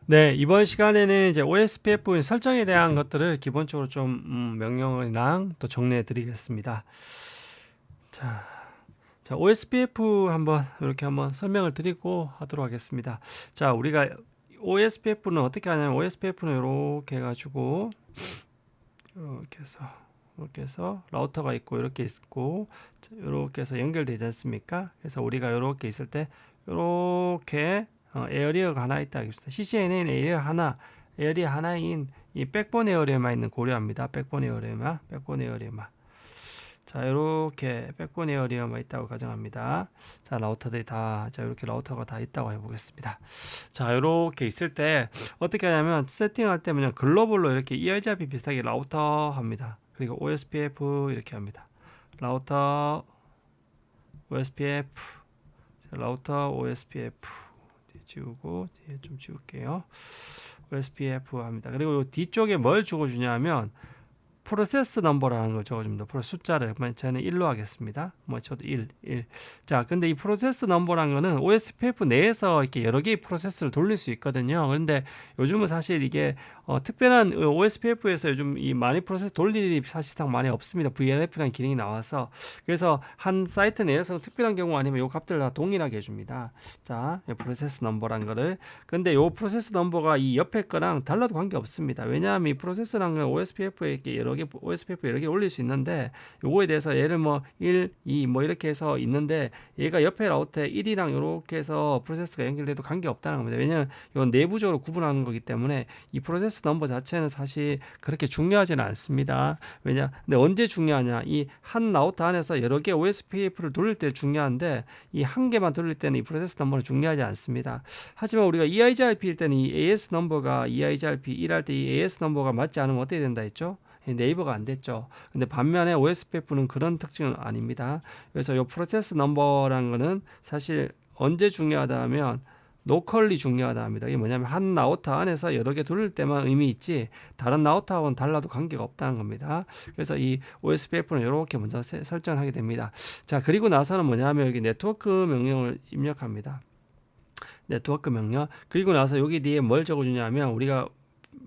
네, 이번 시간에는 이제 OSPF 설정에 대한 것들을 기본적으로 좀 명령어랑 또 정리해 드리겠습니다. 자, OSPF 한번 이렇게 한번 설명을 드리고 하도록 하겠습니다. 자, 우리가 OSPF는 어떻게 하냐면 OSPF는 이렇게 해가지고 이렇게 해서 라우터가 있고 이렇게 있고 이렇게 해서 연결되지 않습니까? 그래서 우리가 이렇게 있을 때 이렇게 에어리어가 하나 있다 하겠습니다. CCNA는 에어리어 하나인 이 백본 에어리어만 있는 고려합니다. 백본 에어리어만. 자, 이렇게 백본 에어리어만 있다고 가정합니다. 자, 라우터들이 이렇게 라우터가 다 있다고 해보겠습니다. 자, 이렇게 있을 때 어떻게 하냐면 세팅할 때 그냥 글로벌로 이렇게 EIGRP 비슷하게 라우터 합니다. 그리고 OSPF 이렇게 합니다. 라우터 OSPF 라우터 OSPF 뒤에 지우고 뒤에 좀 지울게요. OSPF 합니다. 그리고 뒤쪽에 뭘 적어주냐면 프로세스 넘버라는 걸 적어줍니다. 숫자를 저는 1로 하겠습니다. 저도 1. 자, 근데 이 프로세스 넘버라는 거는 OSPF 내에서 이렇게 여러 개의 프로세스를 돌릴 수 있거든요. 그런데 요즘은 사실 이게 특별한 OSPF에서 요즘 이 많이 프로세스 돌릴 일이 사실상 많이 없습니다. VLF라는 기능이 나와서 그래서 한 사이트 내에서는 특별한 경우 아니면 이 값들을 다 동일하게 해줍니다. 자, 프로세스 넘버라는 거를 근데 이 프로세스 넘버가 이 옆에 거랑 달라도 관계 없습니다. 왜냐하면 이 프로세스라는 건 OSPF에 이렇게 OSPF 여러 개 올릴 수 있는데 요거에 대해서 얘를 1, 2 이렇게 해서 있는데 얘가 옆에 라우터에 1이랑 이렇게 해서 프로세스가 연결돼도 관계 없다는 겁니다. 왜냐하면 이건 내부적으로 구분하는 거기 때문에 이 프로세스 넘버 자체는 사실 그렇게 중요하지는 않습니다. 근데 언제 중요하냐? 이 한 라우터 안에서 여러 개 OSPF를 돌릴 때 중요한데 이 한 개만 돌릴 때는 이 프로세스 넘버는 중요하지 않습니다. 하지만 우리가 EIGRP일 때는 이 AS 넘버가 EIGRP 1할 때 이 AS 넘버가 맞지 않으면 어떻게 된다 했죠? 네이버가 안 됐죠. 근데 반면에 OSPF는 그런 특징은 아닙니다. 그래서 이 프로세스 넘버라는 거는 사실 언제 중요하다 하면 로컬리 중요하다 합니다. 이게 뭐냐면 한 라우터 안에서 여러 개 돌릴 때만 의미 있지 다른 라우터하고는 달라도 관계가 없다는 겁니다. 그래서 이 OSPF는 이렇게 먼저 설정을 하게 됩니다. 자, 그리고 나서는 뭐냐면 여기 네트워크 명령을 입력합니다. 네트워크 명령. 그리고 나서 여기 뒤에 뭘 적어주냐면 우리가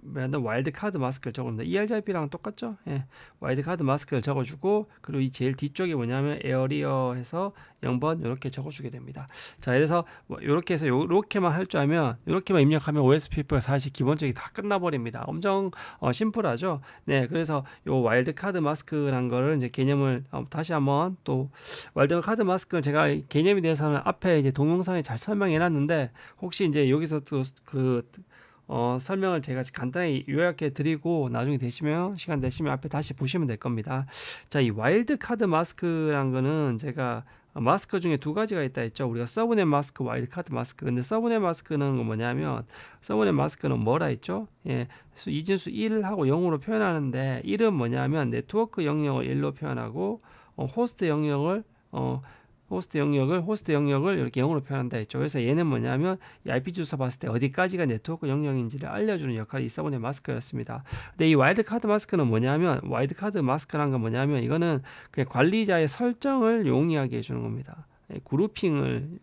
맨날 와일드 카드 마스크를 적어줍니다. ERGRP랑 똑같죠? 예. 와일드 카드 마스크를 적어주고 그리고 이 제일 뒤쪽에 뭐냐면 에어리어 해서 0번 이렇게 적어주게 됩니다. 자, 그래서 이렇게 해서 이렇게만 할 줄 알면 이렇게만 입력하면 OSPF가 사실 기본적이 다 끝나버립니다. 엄청 심플하죠? 네, 그래서 요 와일드 카드 마스크란 거를 이제 개념을 다시 한번 또 와일드 카드 마스크는 제가 개념에 대해서는 앞에 이제 동영상에 잘 설명해놨는데 혹시 이제 여기서 또그 설명을 제가 간단히 요약해 드리고 나중에 시간 되시면 앞에 다시 보시면 될 겁니다. 자, 이 와일드 카드 마스크란 거는 제가 마스크 중에 두 가지가 있다 했죠. 우리가 서브넷 마스크, 와일드 카드 마스크. 근데 서브넷 마스크는 뭐냐면 서브넷 마스크는 뭐라 했죠? 예, 이진수 1하고 0으로 표현하는데 1은 뭐냐면 네트워크 영역을 1로 표현하고 호스트 영역을 호스트 영역을 이렇게 0으로 표현한다 했죠. 그래서 얘는 뭐냐면 이 IP 주소 봤을 때 어디까지가 네트워크 영역인지를 알려주는 역할이 서브넷 마스크였습니다. 근데 이 와일드 카드 마스크는 뭐냐면 와일드 카드 마스크란 건 뭐냐면 이거는 그냥 관리자의 설정을 용이하게 해주는 겁니다. 그룹핑을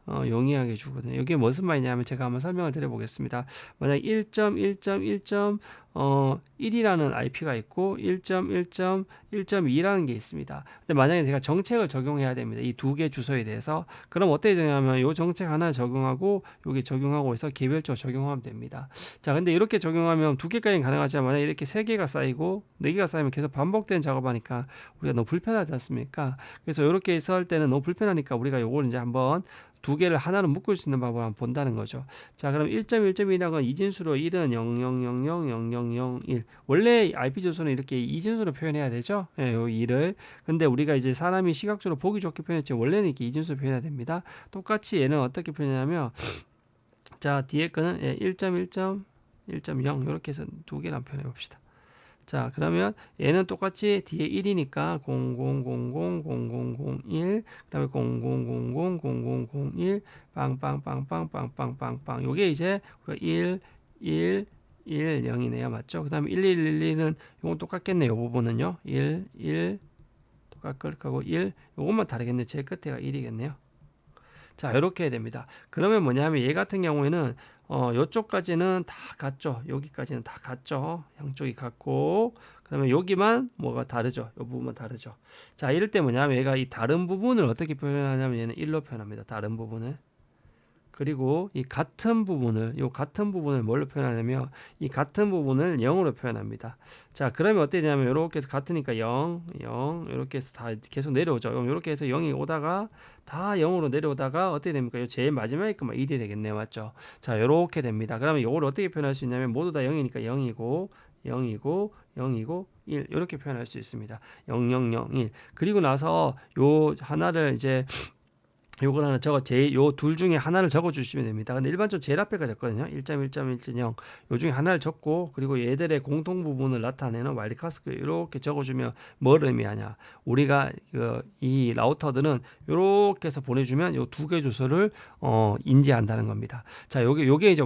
용이하게 주거든요. 이게 무슨 말이냐면 제가 한번 설명을 드려보겠습니다. 만약 1.1.1.1이라는 IP가 있고 1.1.1.2라는 게 있습니다. 근데 만약에 제가 정책을 적용해야 됩니다. 이 두 개 주소에 대해서 그럼 어떻게 되냐면 이 정책 하나 적용하고 여기 적용하고 해서 개별적으로 적용하면 됩니다. 자, 근데 이렇게 적용하면 두 개까지는 가능하지만 만약 이렇게 세 개가 쌓이고 네 개가 쌓이면 계속 반복된 작업하니까 우리가 너무 불편하지 않습니까? 그래서 이렇게 해서 할 때는 너무 불편하니까 우리가 요걸 이제 한번 두 개를 하나로 묶을 수 있는 방법을 한번 본다는 거죠. 자, 그럼 1.1.1이라는 건 이진수로 1은 00000001. 원래 IP 주소는 이렇게 이진수로 표현해야 되죠. 예, 요 2를. 근데 우리가 이제 사람이 시각적으로 보기 좋게 표현했지 원래는 이렇게 이진수로 표현해야 됩니다. 똑같이 얘는 어떻게 표현하냐면 자, 뒤에 거는 1.1.1.0 이렇게 해서 두 개를 한번 표현해 봅시다. 자, 그러면 얘는 똑같이 뒤에 1이니까 00000001 그다음에 00000001 빵빵빵빵빵빵빵빵 요게 이제 1 1 1 0이네요. 맞죠? 그다음에 1112는 요건 똑같겠네요. 요 부분은요. 1 1 똑같고 1 요것만 다르겠네요. 제일 끝에가 1이겠네요. 자, 이렇게 해야 됩니다. 그러면 뭐냐면 얘 같은 경우에는 요쪽까지는 다 같죠. 여기까지는 다 같죠. 양쪽이 같고 그러면 여기만 뭐가 다르죠. 이 부분만 다르죠. 자, 이럴 때 뭐냐면 얘가 이 다른 부분을 어떻게 표현하냐면 얘는 1로 표현합니다. 다른 부분을. 그리고 이 같은 부분을 뭘로 표현하냐면 이 같은 부분을 0으로 표현합니다. 자, 그러면 어떻게 되냐면 이렇게 해서 같으니까 0, 0 이렇게 해서 다 계속 내려오죠. 그럼 이렇게 해서 0이 오다가 다 0으로 내려오다가 어떻게 됩니까? 요 제일 마지막에 거만 1이 되겠네요. 맞죠? 자, 이렇게 됩니다. 그러면 이걸 어떻게 표현할 수 있냐면 모두 다 0이니까 0이고 0이고 0이고 1 이렇게 표현할 수 있습니다. 0, 0, 0, 1. 그리고 나서 요 하나를 이제 요걸 하나 요 둘 중에 하나를 적어 주시면 됩니다. 근데 일반적으로 제일 앞에가 적거든요. 1.1.1.0. 요 중에 하나를 적고 그리고 얘들의 공통 부분을 나타내는 와일드카드 이렇게 적어 주면 뭘 의미하냐? 우리가 이 라우터들은 요렇게 해서 보내 주면 요 두 개 주소를 인지한다는 겁니다. 자, 요게 이제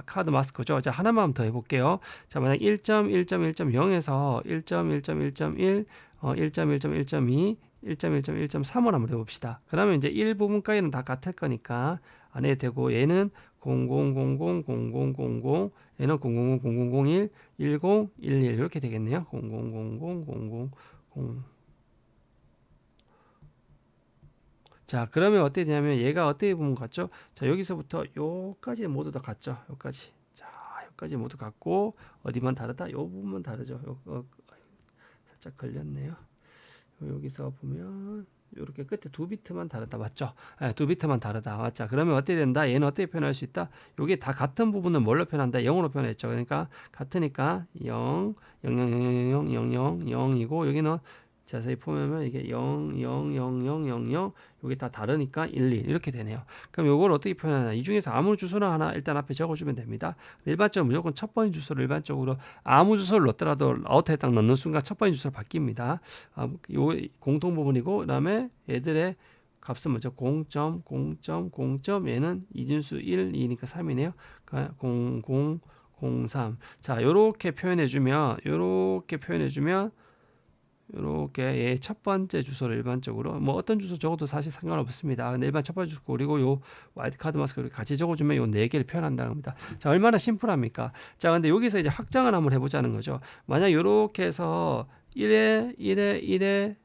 카드 마스크죠. 자, 하나만 더 해 볼게요. 자, 만약 1.1.1.0에서 1.1.1.1 1.1.1.2 1.1.1.3을 한번 해봅시다. 그러면 이제 1 부분까지는 다 같을 거니까 안 해도 되고 얘는 00000000 얘는 000001 1011 이렇게 되겠네요. 00000000 자, 그러면 어떻게 되냐면 얘가 어떻게 보면 같죠? 자, 여기서부터 요까지 모두 다 같죠? 요까지. 자, 요까지 모두 같고 어디만 다르다? 요 부분만 다르죠. 살짝 걸렸네요. 여기서 보면 이렇게 끝에 두 비트만 다르다. 맞죠? 네, 두 비트만 다르다. 맞죠? 그러면 어떻게 된다? 얘는 어떻게 표현할 수 있다? 이게 다 같은 부분은 뭘로 표현한다? 0으로 표현했죠. 그러니까 같으니까 0, 0, 0, 0, 0, 0, 0, 0이고 여기는 자세히 보면 이게 0, 0, 0, 0, 0, 0 여기 다 다르니까 1, 1 이렇게 되네요. 그럼 이걸 어떻게 표현하냐? 이 중에서 아무 주소나 하나 일단 앞에 적어주면 됩니다. 일반적으로 무조건 첫 번째 주소를 일반적으로 아무 주소를 넣더라도 라우터에 딱 넣는 순간 첫 번째 주소로 바뀝니다. 요 공통 부분이고 그다음에 얘들의 값은 뭐죠? 0.0.0. 얘는 이진수 1, 2니까 3이네요. 그러니까 0, 0, 0, 3. 자, 요렇게 표현해주면 요렇게 첫 번째 주소를 일반적으로 뭐 어떤 주소 적어도 사실 상관없습니다. 근데 일반 첫 번째 주소 그리고 요 와일드카드 마스크를 같이 적어주면 요 네 개를 표현한다는 겁니다. 자, 얼마나 심플합니까? 자, 근데 여기서 이제 확장을 한번 해보자는 거죠. 만약 요렇게 해서 1에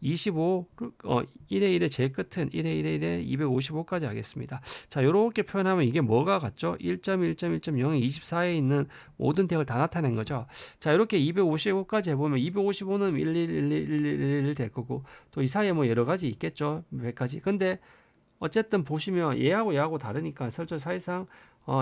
25, 1에 1에 제일 끝은 1에 1에 1에 255까지 하겠습니다. 자, 이렇게 표현하면 이게 뭐가 같죠? 1.1.1.0에 24에 있는 모든 대역을 다 나타낸 거죠. 자, 이렇게 255까지 해보면 255는 1111111 될 거고 또 이 사이에 뭐 여러 가지 있겠죠. 몇 가지. 근데 어쨌든 보시면 얘하고 다르니까 설정 사실상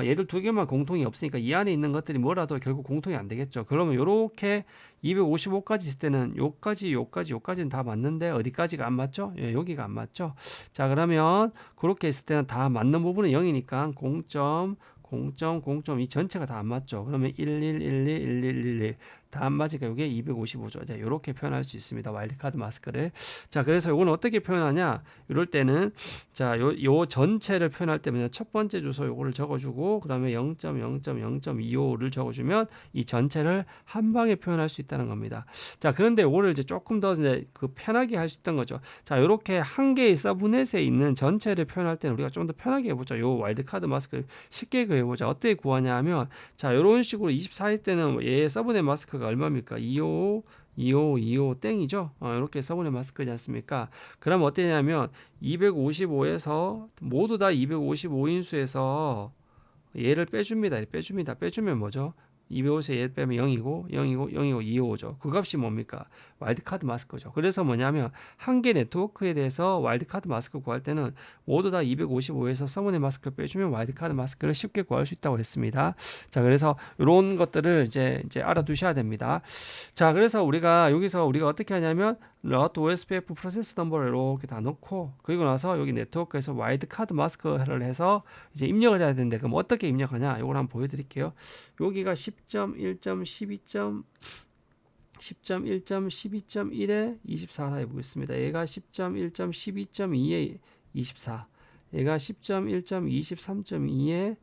얘들 두 개만 공통이 없으니까 이 안에 있는 것들이 뭐라도 결국 공통이 안 되겠죠. 그러면 요렇게 255까지 있을 때는 요까지는 다 맞는데 어디까지가 안 맞죠? 예, 여기가 안 맞죠. 자, 그러면 그렇게 있을 때는 다 맞는 부분은 0이니까 0.0.0. 이 전체가 다 안 맞죠. 그러면 11111111 다 안 맞으니까 이게 255죠. 자, 이렇게 표현할 수 있습니다. 와일드카드 마스크를. 자, 그래서 이건 어떻게 표현하냐? 이럴 때는 자, 요 전체를 표현할 때는 첫 번째 주소 요거를 적어주고 그다음에 0.0.0.25를 적어주면 이 전체를 한 방에 표현할 수 있다는 겁니다. 자, 그런데 요거를 이제 조금 더 이제 편하게 할 수 있던 거죠. 자, 이렇게 한 개의 서브넷에 있는 전체를 표현할 때는 우리가 좀 더 편하게 해보죠. 요 와일드카드 마스크 쉽게 해보자. 어떻게 구하냐 하면 자, 이런 식으로 24일 때는 얘 서브넷 마스크가 얼마입니까? 25 땡이죠. 이렇게 서브넷 마스크지 않습니까? 그럼 어떠냐면 255에서 모두 다 255인수에서 얘를 빼줍니다. 빼주면 뭐죠? 255에서 얘를 빼면 0이고 255죠. 그 값이 뭡니까? 와일드카드 마스크죠. 그래서 뭐냐면 한 개 네트워크에 대해서 와일드카드 마스크 구할 때는 모두 다 255에서 서브넷 마스크를 빼주면 와일드카드 마스크를 쉽게 구할 수 있다고 했습니다. 자, 그래서 이런 것들을 이제 알아두셔야 됩니다. 자, 그래서 여기서 우리가 어떻게 하냐면 라우터 OSPF 프로세스 넘버를 이렇게 다 넣고 그리고 나서 여기 네트워크에서 와일드카드 마스크를 해서 이제 입력을 해야 되는데 그럼 어떻게 입력하냐? 이걸 한번 보여드릴게요. 여기가 10.1.12.1에 24라 해보겠습니다. 얘가 10.1.12.2에 24, 얘가 10.1.23.2에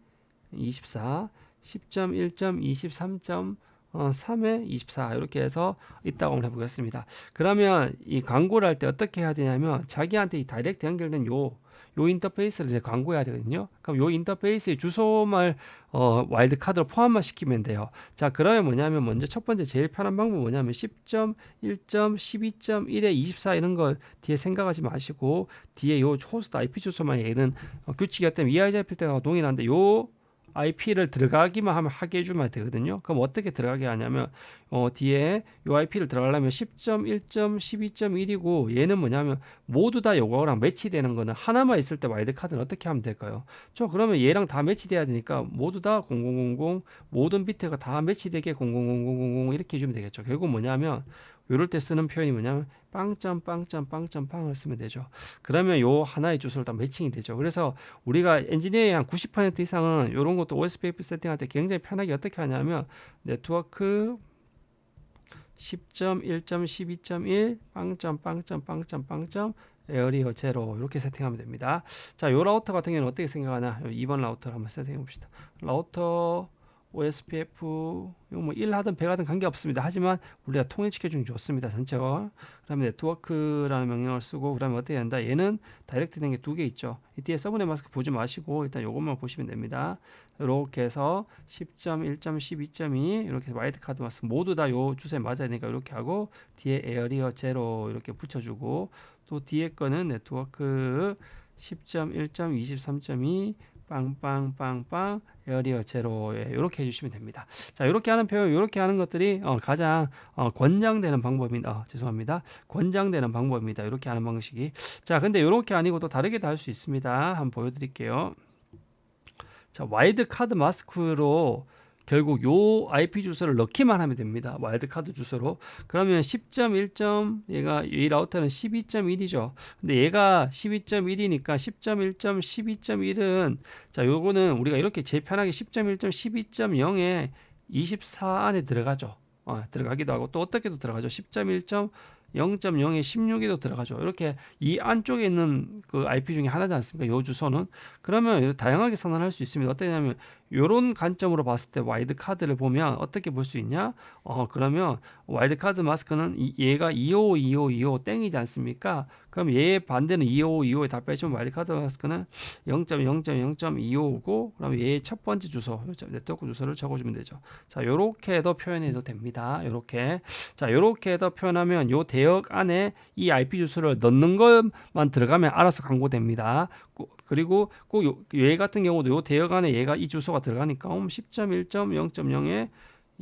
24, 10.1.23.3에 24 이렇게 해서 있다고 한번 해보겠습니다. 그러면 이 광고를 할 때 어떻게 해야 되냐면 자기한테 이 다이렉트 연결된 요 요 인터페이스를 이제 광고해야 되거든요. 그럼 요 인터페이스의 주소만 와일드카드로 포함만 시키면 돼요. 자, 그러면 뭐냐면 먼저 첫 번째 제일 편한 방법은 뭐냐면 10.1점, 12.1에 24 이런 거 뒤에 생각하지 마시고 뒤에 요 호스트 IP 주소만 얘는 규칙이기 때문에 EI 잡힐 때가 동일한데 요 IP를 들어가기만 하면 하게 해주면 되거든요. 그럼 어떻게 들어가게 하냐면 뒤에 요 IP를 들어가려면 10.1점, 12.1이고 얘는 뭐냐면 모두 다 요거랑 매치되는 거는 하나만 있을 때 와일드카드는 어떻게 하면 될까요? 그러면 얘랑 다 매치돼야 되니까 모두 다 0000 모든 비트가 다 매치되게 000000 이렇게 해주면 되겠죠. 결국 뭐냐면 요럴 때 쓰는 표현이 뭐냐면 빵점 빵점 빵점 빵을 쓰면 되죠. 그러면 요 하나의 주소를 다 매칭이 되죠. 그래서 우리가 엔지니어의 한 90% 이상은 이런 것도 OSPF 세팅할 때 굉장히 편하게 어떻게 하냐면 네트워크 10.1점 12.1 빵점 빵점 빵점 빵점 에어리어 제로 이렇게 세팅하면 됩니다. 자, 요 라우터 같은 경우는 어떻게 생각하나? 2번 라우터를 한번 세팅해 봅시다. 라우터 OSPF 이거 뭐 1 하든 100 하든 관계없습니다. 하지만 우리가 통일시켜 주는 게 좋습니다. 전체가. 그다음에 네트워크라는 명령을 쓰고 그다음에 어떻게 한다? 얘는 다이렉트 된 게 두 개 있죠. 이 뒤에 서브넷 마스크 보지 마시고 일단 요것만 보시면 됩니다. 이렇게 해서 10.1점 12.2 이렇게 와이드 카드 마스크 모두 다 요 주소에 맞아야 되니까 이렇게 하고 뒤에 에어리어 제로 이렇게 붙여주고 또 뒤에 거는 네트워크 10.1점 23.2 빵빵빵빵 에어리어 제로에 이렇게 해주시면 됩니다. 자, 이렇게 하는 표현, 이렇게 하는 것들이 가장 권장되는 방법입니다. 죄송합니다. 권장되는 방법입니다. 이렇게 하는 방식이. 자, 근데 이렇게 아니고 또 다르게도 할 수 있습니다. 한번 보여드릴게요. 자, 와일드 카드 마스크로 결국 요 IP 주소를 넣기만 하면 됩니다. 와일드카드 주소로. 그러면 10.1점 얘가 이 라우터는 12.1이죠. 근데 얘가 12.1이니까 10.1점 12.1은 자, 요거는 우리가 이렇게 제일 편하게 10.1점 12.0에 24 안에 들어가죠. 들어가기도 하고 또 어떻게도 들어가죠. 10.1점 0.0에 16에도 들어가죠. 이렇게 이 안쪽에 있는 그 IP 중에 하나지 않습니까? 요 주소는. 그러면 다양하게 선언할 수 있습니다. 어떠냐면 요런 관점으로 봤을 때 와이드 카드를 보면 어떻게 볼 수 있냐? 그러면 와이드 카드 마스크는 얘가 255, 25, 25 땡이지 않습니까? 그럼 얘의 반대는 255, 25에 다 빼주면 와이드 카드 마스크는 0.0.0.255고 그러면 얘의 첫 번째 주소, 네트워크 주소를 적어주면 되죠. 자, 요렇게 해도 표현해도 됩니다. 요렇게. 자, 요렇게 해도 표현하면 요 대역 안에 이 IP 주소를 넣는 것만 들어가면 알아서 광고됩니다. 그리고 꼭 얘 같은 경우도 요 대역 안에 얘가 이 주소가 들어가니까 10.1점 0.0에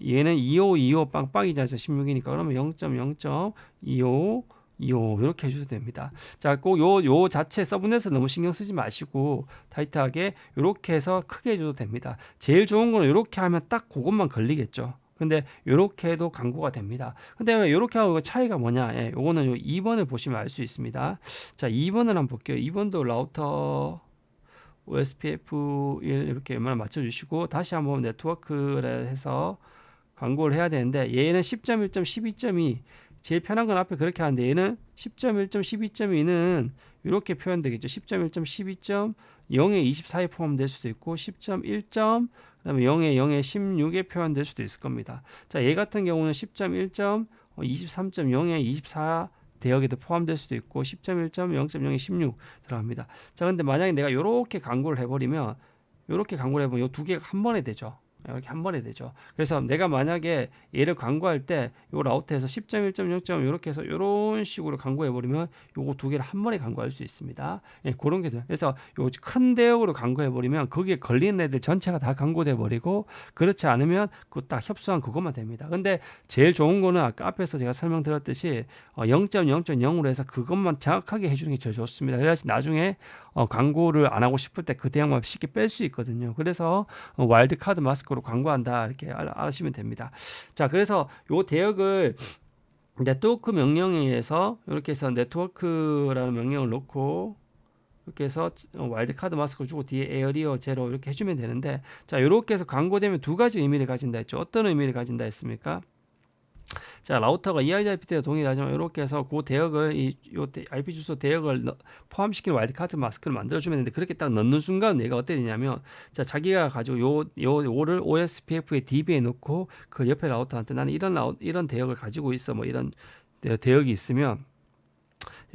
얘는 2525 빵빵이잖아요. 16이니까 그러면 0.0.25 25 이렇게 해주셔도 됩니다. 자, 꼭 요 자체 서브넷을 너무 신경 쓰지 마시고 타이트하게 이렇게 해서 크게 해줘도 됩니다. 제일 좋은 거는 이렇게 하면 딱 그것만 걸리겠죠. 근데 이렇게 해도 광고가 됩니다. 근데 왜 이렇게 하고 차이가 뭐냐? 예, 요거는 요 2번을 보시면 알 수 있습니다. 자, 2번을 한번 볼게요. 2번도 라우터 OSPF1 이렇게 웬만하면 맞춰주시고 다시 한번 네트워크를 해서 광고를 해야 되는데 얘는 10.1점 12.2 제일 편한 건 앞에 그렇게 하는데 얘는 10.1점 12.2는 이렇게 표현되겠죠. 10.1점 12.0에 24에 포함될 수도 있고 10.1점 그다음에 0에 0에 16에 표현될 수도 있을 겁니다. 자, 얘 같은 경우는 10.1점 23.0에 24 대역에도 포함될 수도 있고 10.1점 0.0에 16 들어갑니다. 자, 근데 만약에 내가 이렇게 광고를 해버리면 이렇게 광고를 해보면 이 두 개가 한 번에 되죠. 이렇게 한 번에 되죠. 그래서 내가 만약에 얘를 광고할 때 요 라우터에서 10.1.0. 이렇게 해서 이런 식으로 광고해 버리면 요거 두 개를 한 번에 광고할 수 있습니다. 예, 그런 게 돼요. 그래서 요 큰 대역으로 광고해 버리면 거기에 걸리는 애들 전체가 다 광고돼 버리고 그렇지 않으면 그 딱 협소한 그것만 됩니다. 근데 제일 좋은 거는 아까 앞에서 제가 설명드렸듯이 0.0.0으로 해서 그것만 정확하게 해주는 게 제일 좋습니다. 그래서 나중에 광고를 안 하고 싶을 때 그 대역만 쉽게 뺄 수 있거든요. 그래서 와일드 카드 마스크로 광고한다 이렇게 아시면 됩니다. 자, 그래서 요 대역을 네트워크 명령에 의해서 이렇게 해서 네트워크라는 명령을 넣고 이렇게 해서 와일드 카드 마스크 주고 뒤에 에어리어 제로 이렇게 해주면 되는데 자, 이렇게 해서 광고되면 두 가지 의미를 가진다 했죠. 어떤 의미를 가진다 했습니까? 자, 라우터가 EIGRPT와 동일하지만 이렇게 해서 그 대역을 요 IP 주소 대역을 포함시키는 와일드카드 마스크를 만들어주면 되는데 그렇게 딱 넣는 순간 얘가 어떻게 되냐면 자, 자기가 가지고 요를 OSPF의 DB에 넣고 그 옆에 라우터한테 나는 이런 대역을 가지고 있어 뭐 이런 대역이 있으면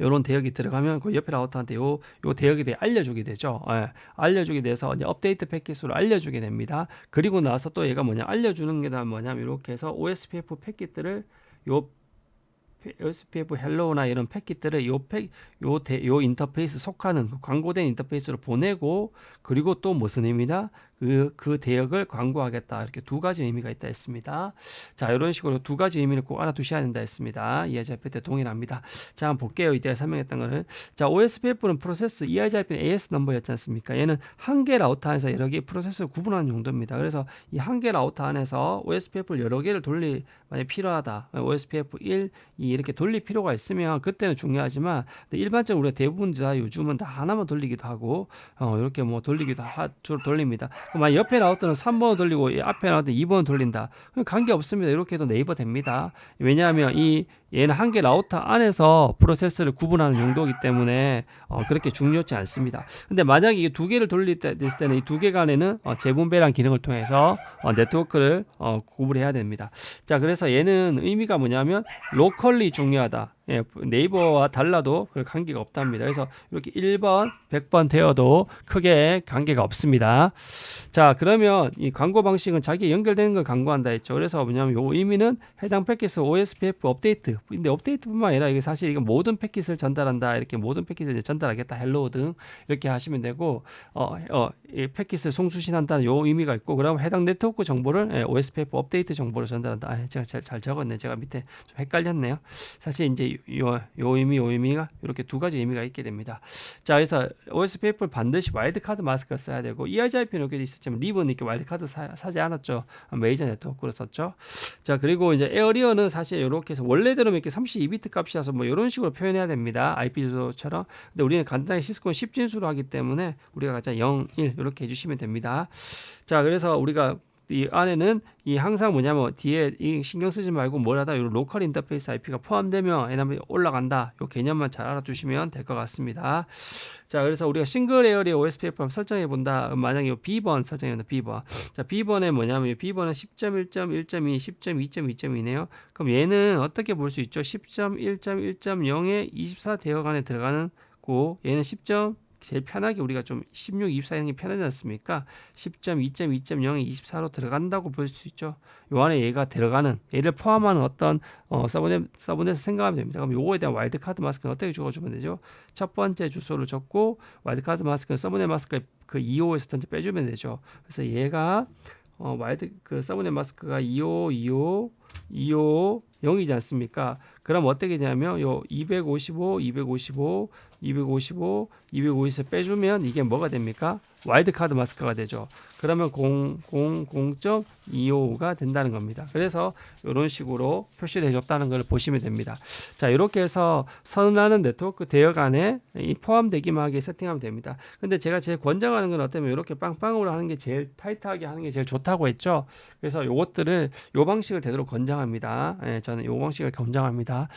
요런 대역이 들어가면 그 옆에 라우터한테 요 대역에 대해 알려주게 되죠. 예, 알려주게 돼서 이제 업데이트 패킷으로 알려주게 됩니다. 그리고 나서 또 얘가 뭐냐 알려주는 게 뭐냐면 이렇게 해서 OSPF 패킷들을 요 OSPF 헬로우나 이런 패킷들을 요 인터페이스 속하는 그 광고된 인터페이스로 보내고 그리고 또 무슨 의미다? 그 대역을 광고하겠다. 이렇게 두 가지 의미가 있다 했습니다. 자, 이런 식으로 두 가지 의미를 꼭 알아두셔야 된다 했습니다. EIGRP 때 동일합니다. 자, 한번 볼게요. 이때 설명했던 거를. 자, OSPF는 프로세스, EIGRP는 AS 넘버였지 않습니까? 얘는 한 개 라우터 안에서 여러 개의 프로세스를 구분하는 용도입니다. 그래서 이 한 개 라우터 안에서 OSPF를 여러 개를 만약 필요하다. OSPF 1, 2 이렇게 돌릴 필요가 있으면 그때는 중요하지만 일반적으로 우리가 대부분 다 요즘은 다 하나만 돌리기도 하고 이렇게 뭐 돌리기도 주로 돌립니다. 만약 옆에 라우터는 3번을 돌리고 앞에 라우터는 2번을 돌린다. 그럼 관계 없습니다. 이렇게 해도 네이버 됩니다. 왜냐하면 얘는 한 개 라우터 안에서 프로세스를 구분하는 용도이기 때문에 그렇게 중요치 않습니다. 근데 만약에 이 두 개를 돌릴 때는 이 두 개 간에는 재분배란 기능을 통해서 네트워크를 구분해야 됩니다. 자, 그래서 얘는 의미가 뭐냐면 로컬리 중요하다. 예, 네이버와 달라도 그 관계가 없답니다. 그래서 이렇게 1번, 100번 되어도 크게 관계가 없습니다. 자, 그러면 이 광고 방식은 자기 연결되는 걸 광고한다 했죠. 그래서 뭐냐면 요 의미는 해당 패킷 OSPF 업데이트. 근데 업데이트뿐만 아니라 이게 사실 이거 모든 패킷을 전달한다. 이렇게 모든 패킷을 전달하겠다. 헬로 등 이렇게 하시면 되고 이 패킷을 송수신한다는 요 의미가 있고 그럼 해당 네트워크 정보를 OSPF 업데이트 정보로 전달한다. 제가 잘 적었네. 제가 밑에 좀 헷갈렸네요. 사실 이제 요 의미가 이렇게 두 가지 의미가 있게 됩니다. 자, 그래서 OSPF를 반드시 와일드카드 마스크를 써야 되고 EIGRP는 여기도 있었지만 립은 이렇게 와일드카드 사지 않았죠. 메이저 네트워크로 썼죠. 자, 그리고 이제 에어리어는 사실 이렇게 해서 원래대로 이렇게 32비트 값이라서 뭐 이런 식으로 표현해야 됩니다. IP 주소처럼. 근데 우리는 간단히 시스코는 10진수로 하기 때문에 우리가 가장 0, 1 이렇게 해주시면 됩니다. 자, 그래서 우리가 이 안에는 이 항상 뭐냐면 뒤에 이 신경 쓰지 말고 뭘하다 이 로컬 인터페이스 IP가 포함되면 에너지 올라간다. 이 개념만 잘 알아두시면 될 것 같습니다. 자, 그래서 우리가 싱글 에어리어 OSPF 설정해 본다. 만약에 이 B번 설정해 본다. B번. 자, B번에 뭐냐면 B번은 10.1.1.2, 10.2.2.2네요. 그럼 얘는 어떻게 볼 수 있죠? 10.1.1.0에 24 대역 안에 들어가는 고 얘는 10. 제일 편하게 우리가 좀 16, 24 이런 게 편하지 않습니까? 10.2.2.0에 24로 들어간다고 볼 수 있죠. 요 안에 얘가 들어가는 얘를 포함하는 어떤 서브넷을 생각하면 됩니다. 그럼 요거에 대한 와일드카드 마스크는 어떻게 적어주면 되죠? 첫 번째 주소를 적고 와일드카드 마스크는 서브넷 마스크 그 2호에서 전체 빼주면 되죠. 그래서 얘가 서브넷 마스크가 2호 0이지 않습니까? 그럼 어떻게 되냐면 요 255, 255, 255, 250 빼주면 이게 뭐가 됩니까? 와일드카드 마스크가 되죠. 그러면 0.255가 된다는 겁니다. 그래서 이런 식으로 표시돼 줬다는 걸 보시면 됩니다. 자, 이렇게 해서 선언하는 네트워크 대역 안에 포함되기만 하게 세팅하면 됩니다. 근데 제가 제일 권장하는 건 어떠면 이렇게 빵빵으로 하는 게 제일 타이트하게 하는 게 제일 좋다고 했죠. 그래서 요것들을 요 방식을 되도록 권장합니다. 저는 요 방식을 권장합니다.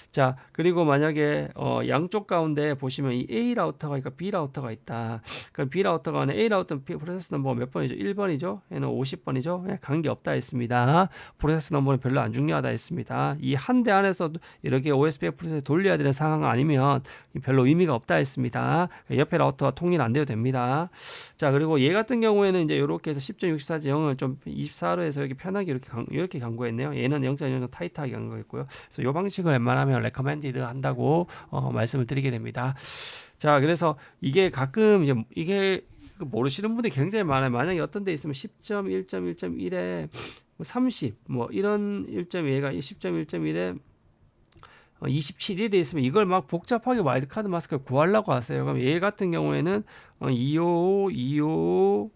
자, 그리고 만약에 양쪽 가운데 보시면 이 A 라우터가 있고 B 라우터가 있다. 그럼 B 라우터가 안에 A 라우터 프로세스 넘버가 몇 번이죠? 1번이죠. 얘는 50번이죠. 관계 없다 했습니다. 프로세스 넘버는 별로 안 중요하다 했습니다. 이 한 대 안에서도 이렇게 OSPF 프로세스 돌려야 되는 상황 아니면 별로 의미가 없다 했습니다. 옆에 라우터와 통일 안 돼도 됩니다. 자, 그리고 얘 같은 경우에는 이제 이렇게 해서 10.64지 0을 좀 24로 해서 여기 편하게 이렇게 강구했네요. 얘는 0.0 타이트하게 강구했고요. 그래서 이 방식을 웬만하면 레커멘디드 한다고 말씀을 드리게 됩니다. 자, 그래서 이게 가끔 이게 모르시는 분들이 굉장히 많아요. 만약에 어떤 데 있으면 10.1.1.1에 30 뭐 이런 1.2가 10.1.1에 27이 돼 있으면 이걸 막 복잡하게 와일드카드 마스크를 구하려고 하세요. 그럼 얘 같은 경우에는 255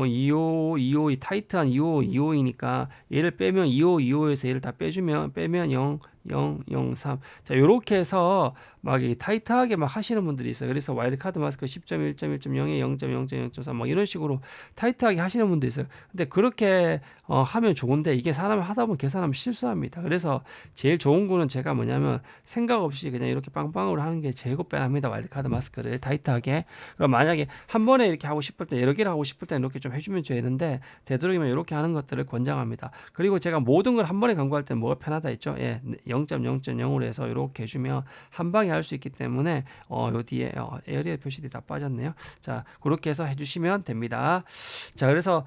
이 타이트한 255이니까 얘를 빼면 255에서 얘를 다 빼면 0 003. 자, 요렇게 해서 막 타이트하게 막 하시는 분들이 있어요. 그래서 와일드카드 마스크 10.1.1.0에 0.0.0.3 막 이런 식으로 타이트하게 하시는 분도 있어요. 근데 그렇게 하면 좋은데 이게 사람 하다 보면 계산하면 실수합니다. 그래서 제일 좋은 거는 제가 뭐냐면 생각 없이 그냥 이렇게 빵빵으로 하는 게 제일 곱빼합니다. 와일드카드 마스크를 타이트하게. 그럼 만약에 한 번에 이렇게 하고 싶을 때 여러 개를 하고 싶을 때 이렇게 좀 해주면 되는데 되도록이면 이렇게 하는 것들을 권장합니다. 그리고 제가 모든 걸 한 번에 강구할 때는 뭐가 편하다 했죠? 예, 0.0.0으로 해서 이렇게 해주면 한 방에 할 수 있기 때문에 요 뒤에 에어리어 표시들이 다 빠졌네요. 자, 그렇게 해서 해주시면 됩니다. 자, 그래서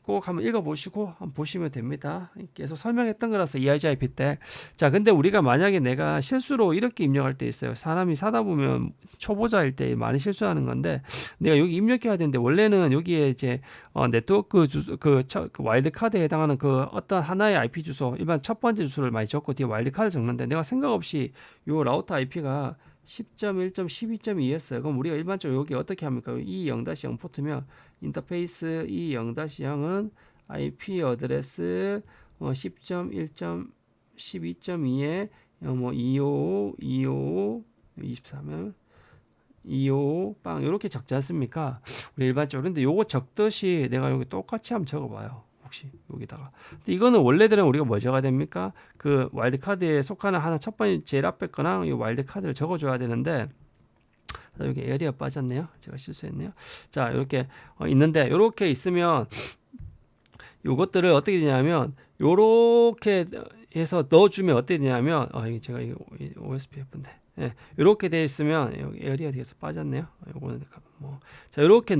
꼭 한번 읽어보시고 한번 보시면 됩니다. 계속 설명했던 거라서 EIGIP 때. 자, 근데 우리가 만약에 내가 실수로 이렇게 입력할 때 있어요. 사람이 사다 보면 초보자일 때 많이 실수하는 건데, 내가 여기 입력해야 되는데 원래는 여기에 이제 네트워크 주소 그 와일드 카드에 해당하는 그 어떤 하나의 IP 주소, 일반 첫 번째 주소를 많이 적고 뒤에 와일드 카드 적는데 내가 생각 없이 요 라우터 IP가 10.1.12.2였어요. 그럼 우리가 일반적으로 여기 어떻게 합니까? 이 0-0 포트면 인터페이스 이 0-0은 IP 어드레스 10.1.12.2에 뭐 255, 24면 255 빵 이렇게 적지 않습니까? 우리 일반적으로. 근데 요거 적듯이 내가 여기 똑같이 한번 적어봐요. 혹시 여기다가. 근데 이거는 원래대로 우리가 뭐 적어야 됩니까? 그 와일드 카드에 속하는 하나 첫 번째 제일 앞에 거랑 이 와일드 카드를 적어줘야 되는데, 자, 여기 에리어 빠졌네요. 제가 실수했네요. 자, 이렇게 있는데 이렇게 있으면 요것들을 어떻게 되냐면 요렇게 해서 넣어주면 어떻게 되냐면 이게 제가 이거 OSPF인데 이렇게 돼 있으면 여기 에리어 뒤에서 빠졌네요. 요거는 뭐 자 요렇게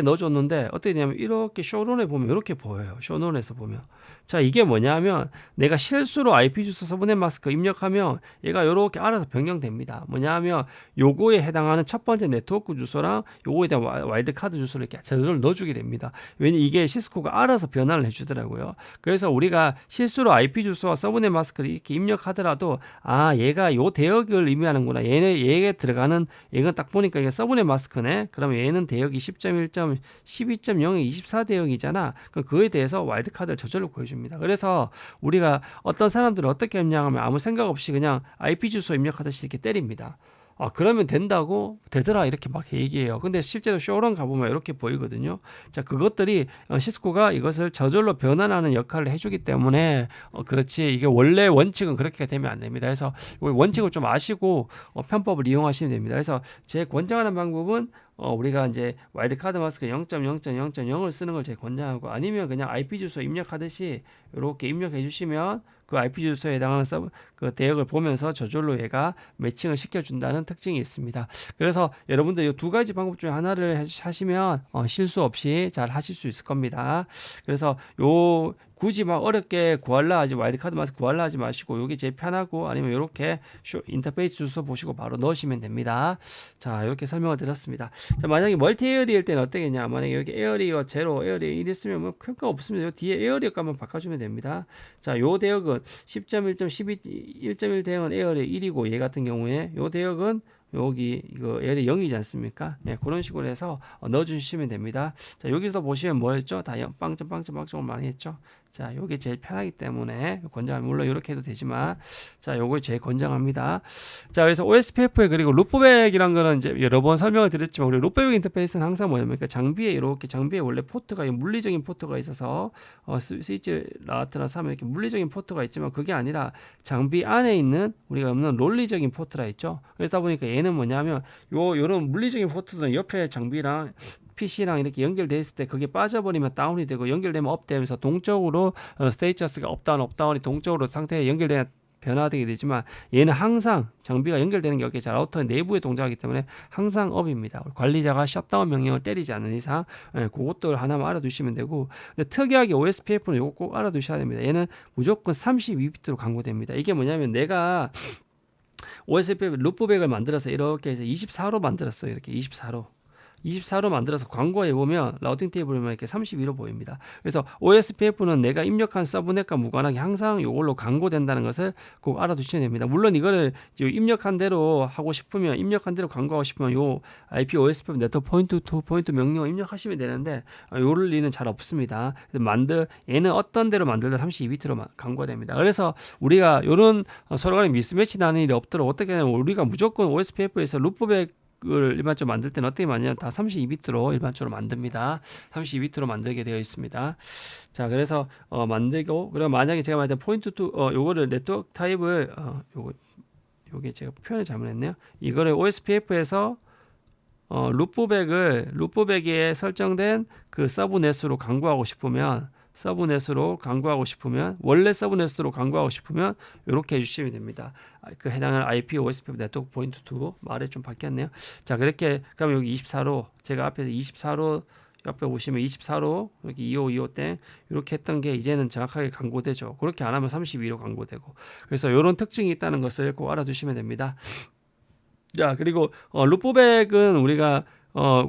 넣어줬는데 어떻게 되냐면 이렇게 쇼론에 보면 이렇게 보여요. 쇼론에서 보면 자 이게 뭐냐면 내가 실수로 IP 주소 서브넷 마스크 입력하면 얘가 요렇게 알아서 변경됩니다. 뭐냐면 요거에 해당하는 첫 번째 네트워크 주소랑 요거에 대한 와일드 카드 주소를 이렇게 제대로 넣어주게 됩니다. 왜냐 이게 시스코가 알아서 변환을 해주더라고요. 그래서 우리가 실수로 IP 주소와 서브넷 마스크를 이렇게 입력하더라도 얘가 요 대역을 의미하는구나. 얘에 들어가는 얘가 딱 보니까 이게 서브넷 마스크네. 그러면 얘는 대역이 10.1.12.0의 24대역이잖아. 그럼 그거에 대해서 와일드 카드를 저절로 보여줍니다. 그래서 우리가 어떤 사람들은 어떻게 했냐면 아무 생각 없이 그냥 IP 주소 입력하듯이 이렇게 때립니다. 그러면 되더라 이렇게 막 얘기해요. 근데 실제로 쇼런 가보면 이렇게 보이거든요. 자, 그것들이 시스코가 이것을 저절로 변환하는 역할을 해주기 때문에 그렇지 이게 원래 원칙은 그렇게 되면 안 됩니다. 그래서 원칙을 좀 아시고 편법을 이용하시면 됩니다. 그래서 제 권장하는 방법은 우리가 이제 와일드 카드 마스크 0.0.0.0을 쓰는 걸 제가 권장하고 아니면 그냥 IP 주소 입력하듯이 이렇게 입력해 주시면 그 IP 주소에 해당하는 그 대역을 보면서 저절로 얘가 매칭을 시켜준다는 특징이 있습니다. 그래서 여러분들 이 두 가지 방법 중에 하나를 하시면 실수 없이 잘 하실 수 있을 겁니다. 그래서 굳이 막 어렵게 구할라 하지 와일드 카드 마스크 구할라 하지 마시고 요게 제일 편하고 아니면 이렇게 인터페이스 주소 보시고 바로 넣으시면 됩니다. 자, 이렇게 설명을 드렸습니다. 자, 만약에 멀티 에어리일 때는 어떻겠냐? 만약에 여기 에어리어 0, 에어리어 1 있으면 뭐 큰 거 없습니다. 요 뒤에 에어리어 값만 바꿔주면 됩니다. 자, 요 대역은 10.1.12.1 대역은 에어리어 1이고 얘 같은 경우에 요 대역은 여기 이거 에어리어 0이지 않습니까? 그런 식으로 해서 넣어주시면 됩니다. 자, 여기서 보시면 뭐였죠? 다 빵점을 많이 했죠. 자, 요게 제일 편하기 때문에 권장합니다. 물론 이렇게 해도 되지만 자, 요거 제일 권장합니다. 자, 그래서 OSPF에 그리고 루프백이란 거는 이제 여러 번 설명을 드렸지만 우리 루프백 인터페이스는 항상 뭐냐면 장비에 원래 포트가 물리적인 포트가 있어서 스위치 라우터나 사면 이렇게 물리적인 포트가 있지만 그게 아니라 장비 안에 있는 우리가 없는 논리적인 포트라 있죠. 그러다 보니까 얘는 뭐냐면 요런 물리적인 포트는 옆에 장비랑 PC랑 이렇게 연결돼 있을 때 그게 빠져버리면 다운이 되고 연결되면 업 되면서 동적으로 스테이터스가 업다운이 동적으로 상태에 연결되는 변화되게 되지만 얘는 항상 장비가 연결되는 게 여기 라우터 내부에 동작하기 때문에 항상 업입니다. 관리자가 셧다운 명령을 때리지 않는 이상 그것들 하나만 알아두시면 되고 근데 특이하게 OSPF는 이거 꼭 알아두셔야 됩니다. 얘는 무조건 32비트로 강구됩니다. 이게 뭐냐면 내가 OSPF 루프백을 만들어서 이렇게 해서 24로 만들었어요. 이렇게 24로 만들어서 광고해 보면 라우팅 테이블에 보면 이렇게 32로 보입니다. 그래서 OSPF는 내가 입력한 서브넷과 무관하게 항상 이걸로 광고된다는 것을 꼭 알아두셔야 됩니다. 물론 이거를 입력한 대로 하고 싶으면 입력한 대로 광고하고 싶으면 요 IP OSPF 네트워크 포인트 투 포인트 명령을 입력하시면 되는데 요럴 리는 잘 없습니다. 얘는 어떤 대로 만들다 32비트로 광고됩니다. 그래서 우리가 요런 서로 간에 미스매치 나는 일이 없도록 어떻게 하냐면 우리가 무조건 OSPF에서 루프백 을 일반적으로 만들 때는 어떻게 만드냐면 다 32비트로 일반적으로 만듭니다. 32비트로 만들게 되어 있습니다. 자, 그래서 만들고 그럼 만약에 제가 말한 포인트 투 요거를 네트워크 타입을 요게 제가 표현을 잘못했네요. 이거를 OSPF에서 루프백에 설정된 그 서브넷으로 강구하고 싶으면 서브넷으로 강구하고 싶으면 원래 서브넷으로 강구하고 싶으면 이렇게 해주시면 됩니다. 그 해당하는 IP OSPF 네트워크 포인트 2 말이 좀 바뀌었네요. 자 그렇게 그럼 여기 24로 제가 앞에서 24로 옆에 보시면 24로 이렇게 2525 땡 이렇게 했던 게 이제는 정확하게 강구되죠. 그렇게 안 하면 32로 강구되고 그래서 이런 특징이 있다는 것을 꼭 알아두시면 됩니다. 자 그리고 루프백은 우리가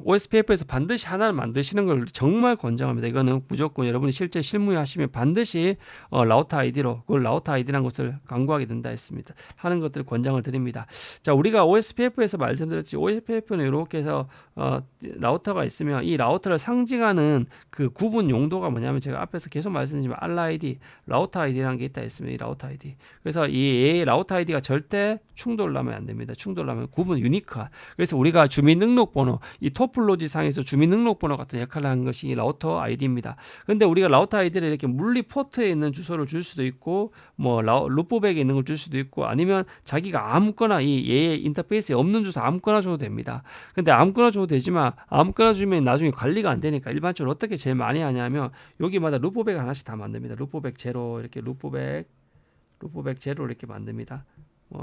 OSPF에서 반드시 하나를 만드시는 걸 정말 권장합니다. 이거는 무조건 여러분이 실제 실무에 하시면 반드시 라우터 아이디로 그걸 라우터 아이디라는 것을 강구하게 된다 했습니다. 하는 것들 권장을 드립니다. 자 우리가 OSPF에서 말씀드렸지 OSPF는 이렇게 해서 라우터가 있으면 이 라우터를 상징하는 그 구분 용도가 뭐냐면 제가 앞에서 계속 말씀드리지만 RID 라우터 아이디라는 게 있다 했습니다. 이 라우터 아이디. 그래서 이 라우터 아이디가 절대 충돌하면 안 됩니다. 충돌하면 구분 유니크한. 그래서 우리가 주민등록번호 이 토플로지 상에서 주민등록번호 같은 역할을 하는 것이 이 라우터 아이디입니다. 근데 우리가 라우터 아이디를 이렇게 물리 포트에 있는 주소를 줄 수도 있고 뭐 루프백에 있는 걸 줄 수도 있고 아니면 자기가 아무거나 이 얘의 인터페이스에 없는 주소 아무거나 줘도 됩니다. 근데 아무거나 줘도 되지만 아무거나 주면 나중에 관리가 안 되니까 일반적으로 어떻게 제일 많이 하냐면 여기마다 루프백 하나씩 다 만듭니다. 루프백 제로 이렇게 루프백 제로 이렇게 만듭니다.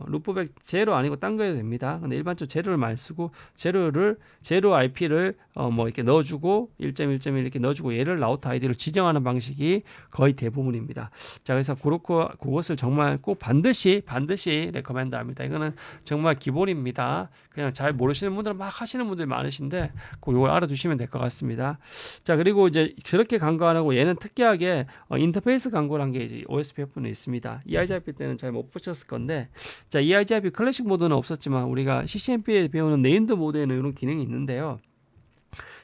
루프백 제로 아니고 딴 거 해도 됩니다. 근데 일반적으로 제로를 많이 쓰고 제로 IP를 뭐 이렇게 넣어주고 1.1.1 이렇게 넣어주고 얘를 라우터 아이디로 지정하는 방식이 거의 대부분입니다. 자 그래서 그것을 정말 꼭 반드시 레커멘드합니다. 이거는 정말 기본입니다. 그냥 잘 모르시는 분들은 막 하시는 분들이 많으신데 꼭 이걸 알아두시면 될 것 같습니다. 자 그리고 이제 그렇게 강구 안 하고 얘는 특이하게 인터페이스 강구를 한 게 이제 OSPF는 있습니다. EIGRP 때는 잘 못 보셨을 건데 자, EIGRP 클래식 모드는 없었지만 우리가 CCNP에 배우는 네임드 모드에는 이런 기능이 있는데요.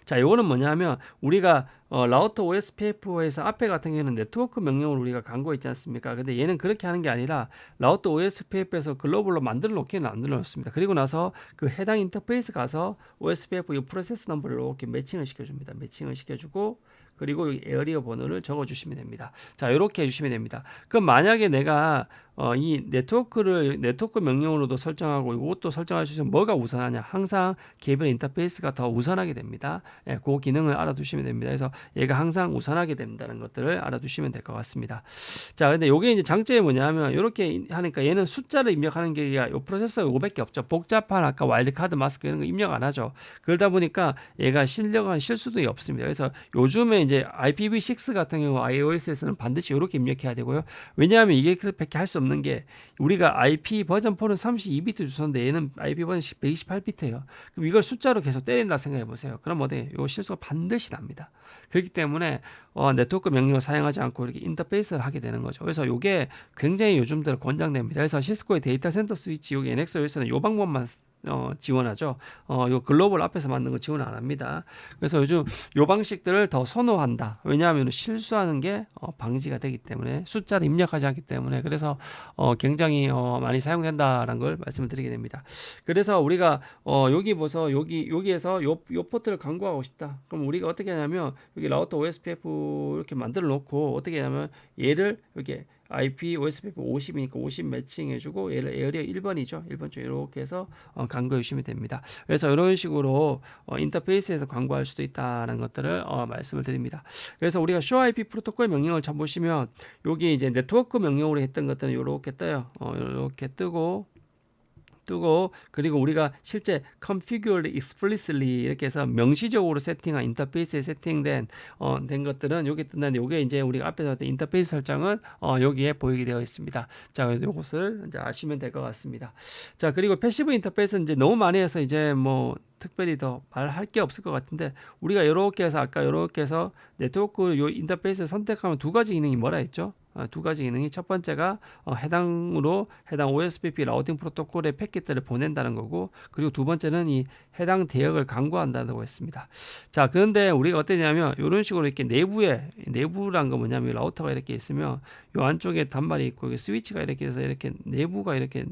자, 이거는 뭐냐면 우리가 라우터 OSPF에서 앞에 같은 경우에는 네트워크 명령을 우리가 간거 있지 않습니까? 근데 얘는 그렇게 하는 게 아니라 라우터 OSPF에서 글로벌로 만들어 놓기는 안 넣습니다. 그리고 나서 그 해당 인터페이스 가서 OSPF 이 프로세스 넘버를 이렇게 매칭을 시켜줍니다. 매칭을 시켜주고 그리고 에어리어 번호를 적어주시면 됩니다. 자, 이렇게 해주시면 됩니다. 그럼 만약에 내가 이 네트워크 명령으로도 설정하고 이것도 설정할 수 있으면 뭐가 우선하냐? 항상 개별 인터페이스가 더 우선하게 됩니다. 예, 그 기능을 알아두시면 됩니다. 그래서 얘가 항상 우선하게 된다는 것들을 알아두시면 될 것 같습니다. 자, 근데 요게 이제 장점이 뭐냐면 이렇게 하니까 얘는 숫자를 입력하는 게 요 프로세서가 요거밖에 없죠. 복잡한 아까 와일드카드 마스크 이런 거 입력 안 하죠. 그러다 보니까 얘가 실력한 실수도 없습니다. 그래서 요즘에 이제 IPv6 같은 경우 iOS에서는 반드시 이렇게 입력해야 되고요. 왜냐하면 이게 그렇게 할 수 없는 게 우리가 IP 버전 4는 32비트 주소인데 얘는 IP 버전 128비트예요. 그럼 이걸 숫자로 계속 때린다 생각해 보세요. 그럼 어때? 요 실수가 반드시 납니다. 그렇기 때문에 네트워크 명령을 사용하지 않고 이렇게 인터페이스를 하게 되는 거죠. 그래서 이게 굉장히 요즘 들어 권장됩니다. 그래서 시스코의 데이터 센터 스위치 여기 NXOS는 이 방법만 지원하죠. 요 글로벌 앞에서 만든 거 지원 안 합니다. 그래서 요즘 요 방식들을 더 선호한다. 왜냐하면 실수하는 게 방지가 되기 때문에 숫자를 입력하지 않기 때문에 그래서 굉장히 많이 사용된다라는 걸 말씀을 드리게 됩니다. 그래서 우리가 여기 보서 여기에서 요 포트를 강구하고 싶다. 그럼 우리가 어떻게 하냐면 여기 라우터 OSPF 이렇게 만들어 놓고 어떻게 하냐면 얘를 이렇게 IP OSPF 50이니까 50 매칭해주고 얘를 에어리어 1번이죠. 1번 쪽 이렇게 해서 강구해 주시면 됩니다. 그래서 이런 식으로 인터페이스에서 강구할 수도 있다는 것들을 말씀을 드립니다. 그래서 우리가 show IP 프로토콜 명령을 참 보시면 여기 이제 네트워크 명령으로 했던 것들은 이렇게 떠요. 이렇게 뜨고 그리고 우리가 실제 configured explicitly 이렇게 해서 명시적으로 세팅한 인터페이스에 세팅된 된 것들은 여기 뜬다는데 이게 이제 우리가 앞에서 했던 인터페이스 설정은 여기에 보이게 되어 있습니다. 자, 그래서 이것을 이제 아시면 될 것 같습니다. 자, 그리고 패시브 인터페이스는 이제 너무 많이 해서 이제 뭐 특별히 더 말할 게 없을 것 같은데 우리가 이렇게 해서 아까 이렇게 해서 네트워크 요 인터페이스 선택하면 두 가지 기능이 뭐라 했죠? 두 가지 기능이 첫 번째가 해당 OSPF 라우팅 프로토콜의 패킷들을 보낸다는 거고 그리고 두 번째는 이 해당 대역을 강구한다고 했습니다. 자, 그런데 우리가 어떠냐면 이런 식으로 이렇게 내부란 거 뭐냐면 라우터가 이렇게 있으면 요 안쪽에 단말이 있고 여기 스위치가 이렇게 해서 이렇게 내부가 이렇게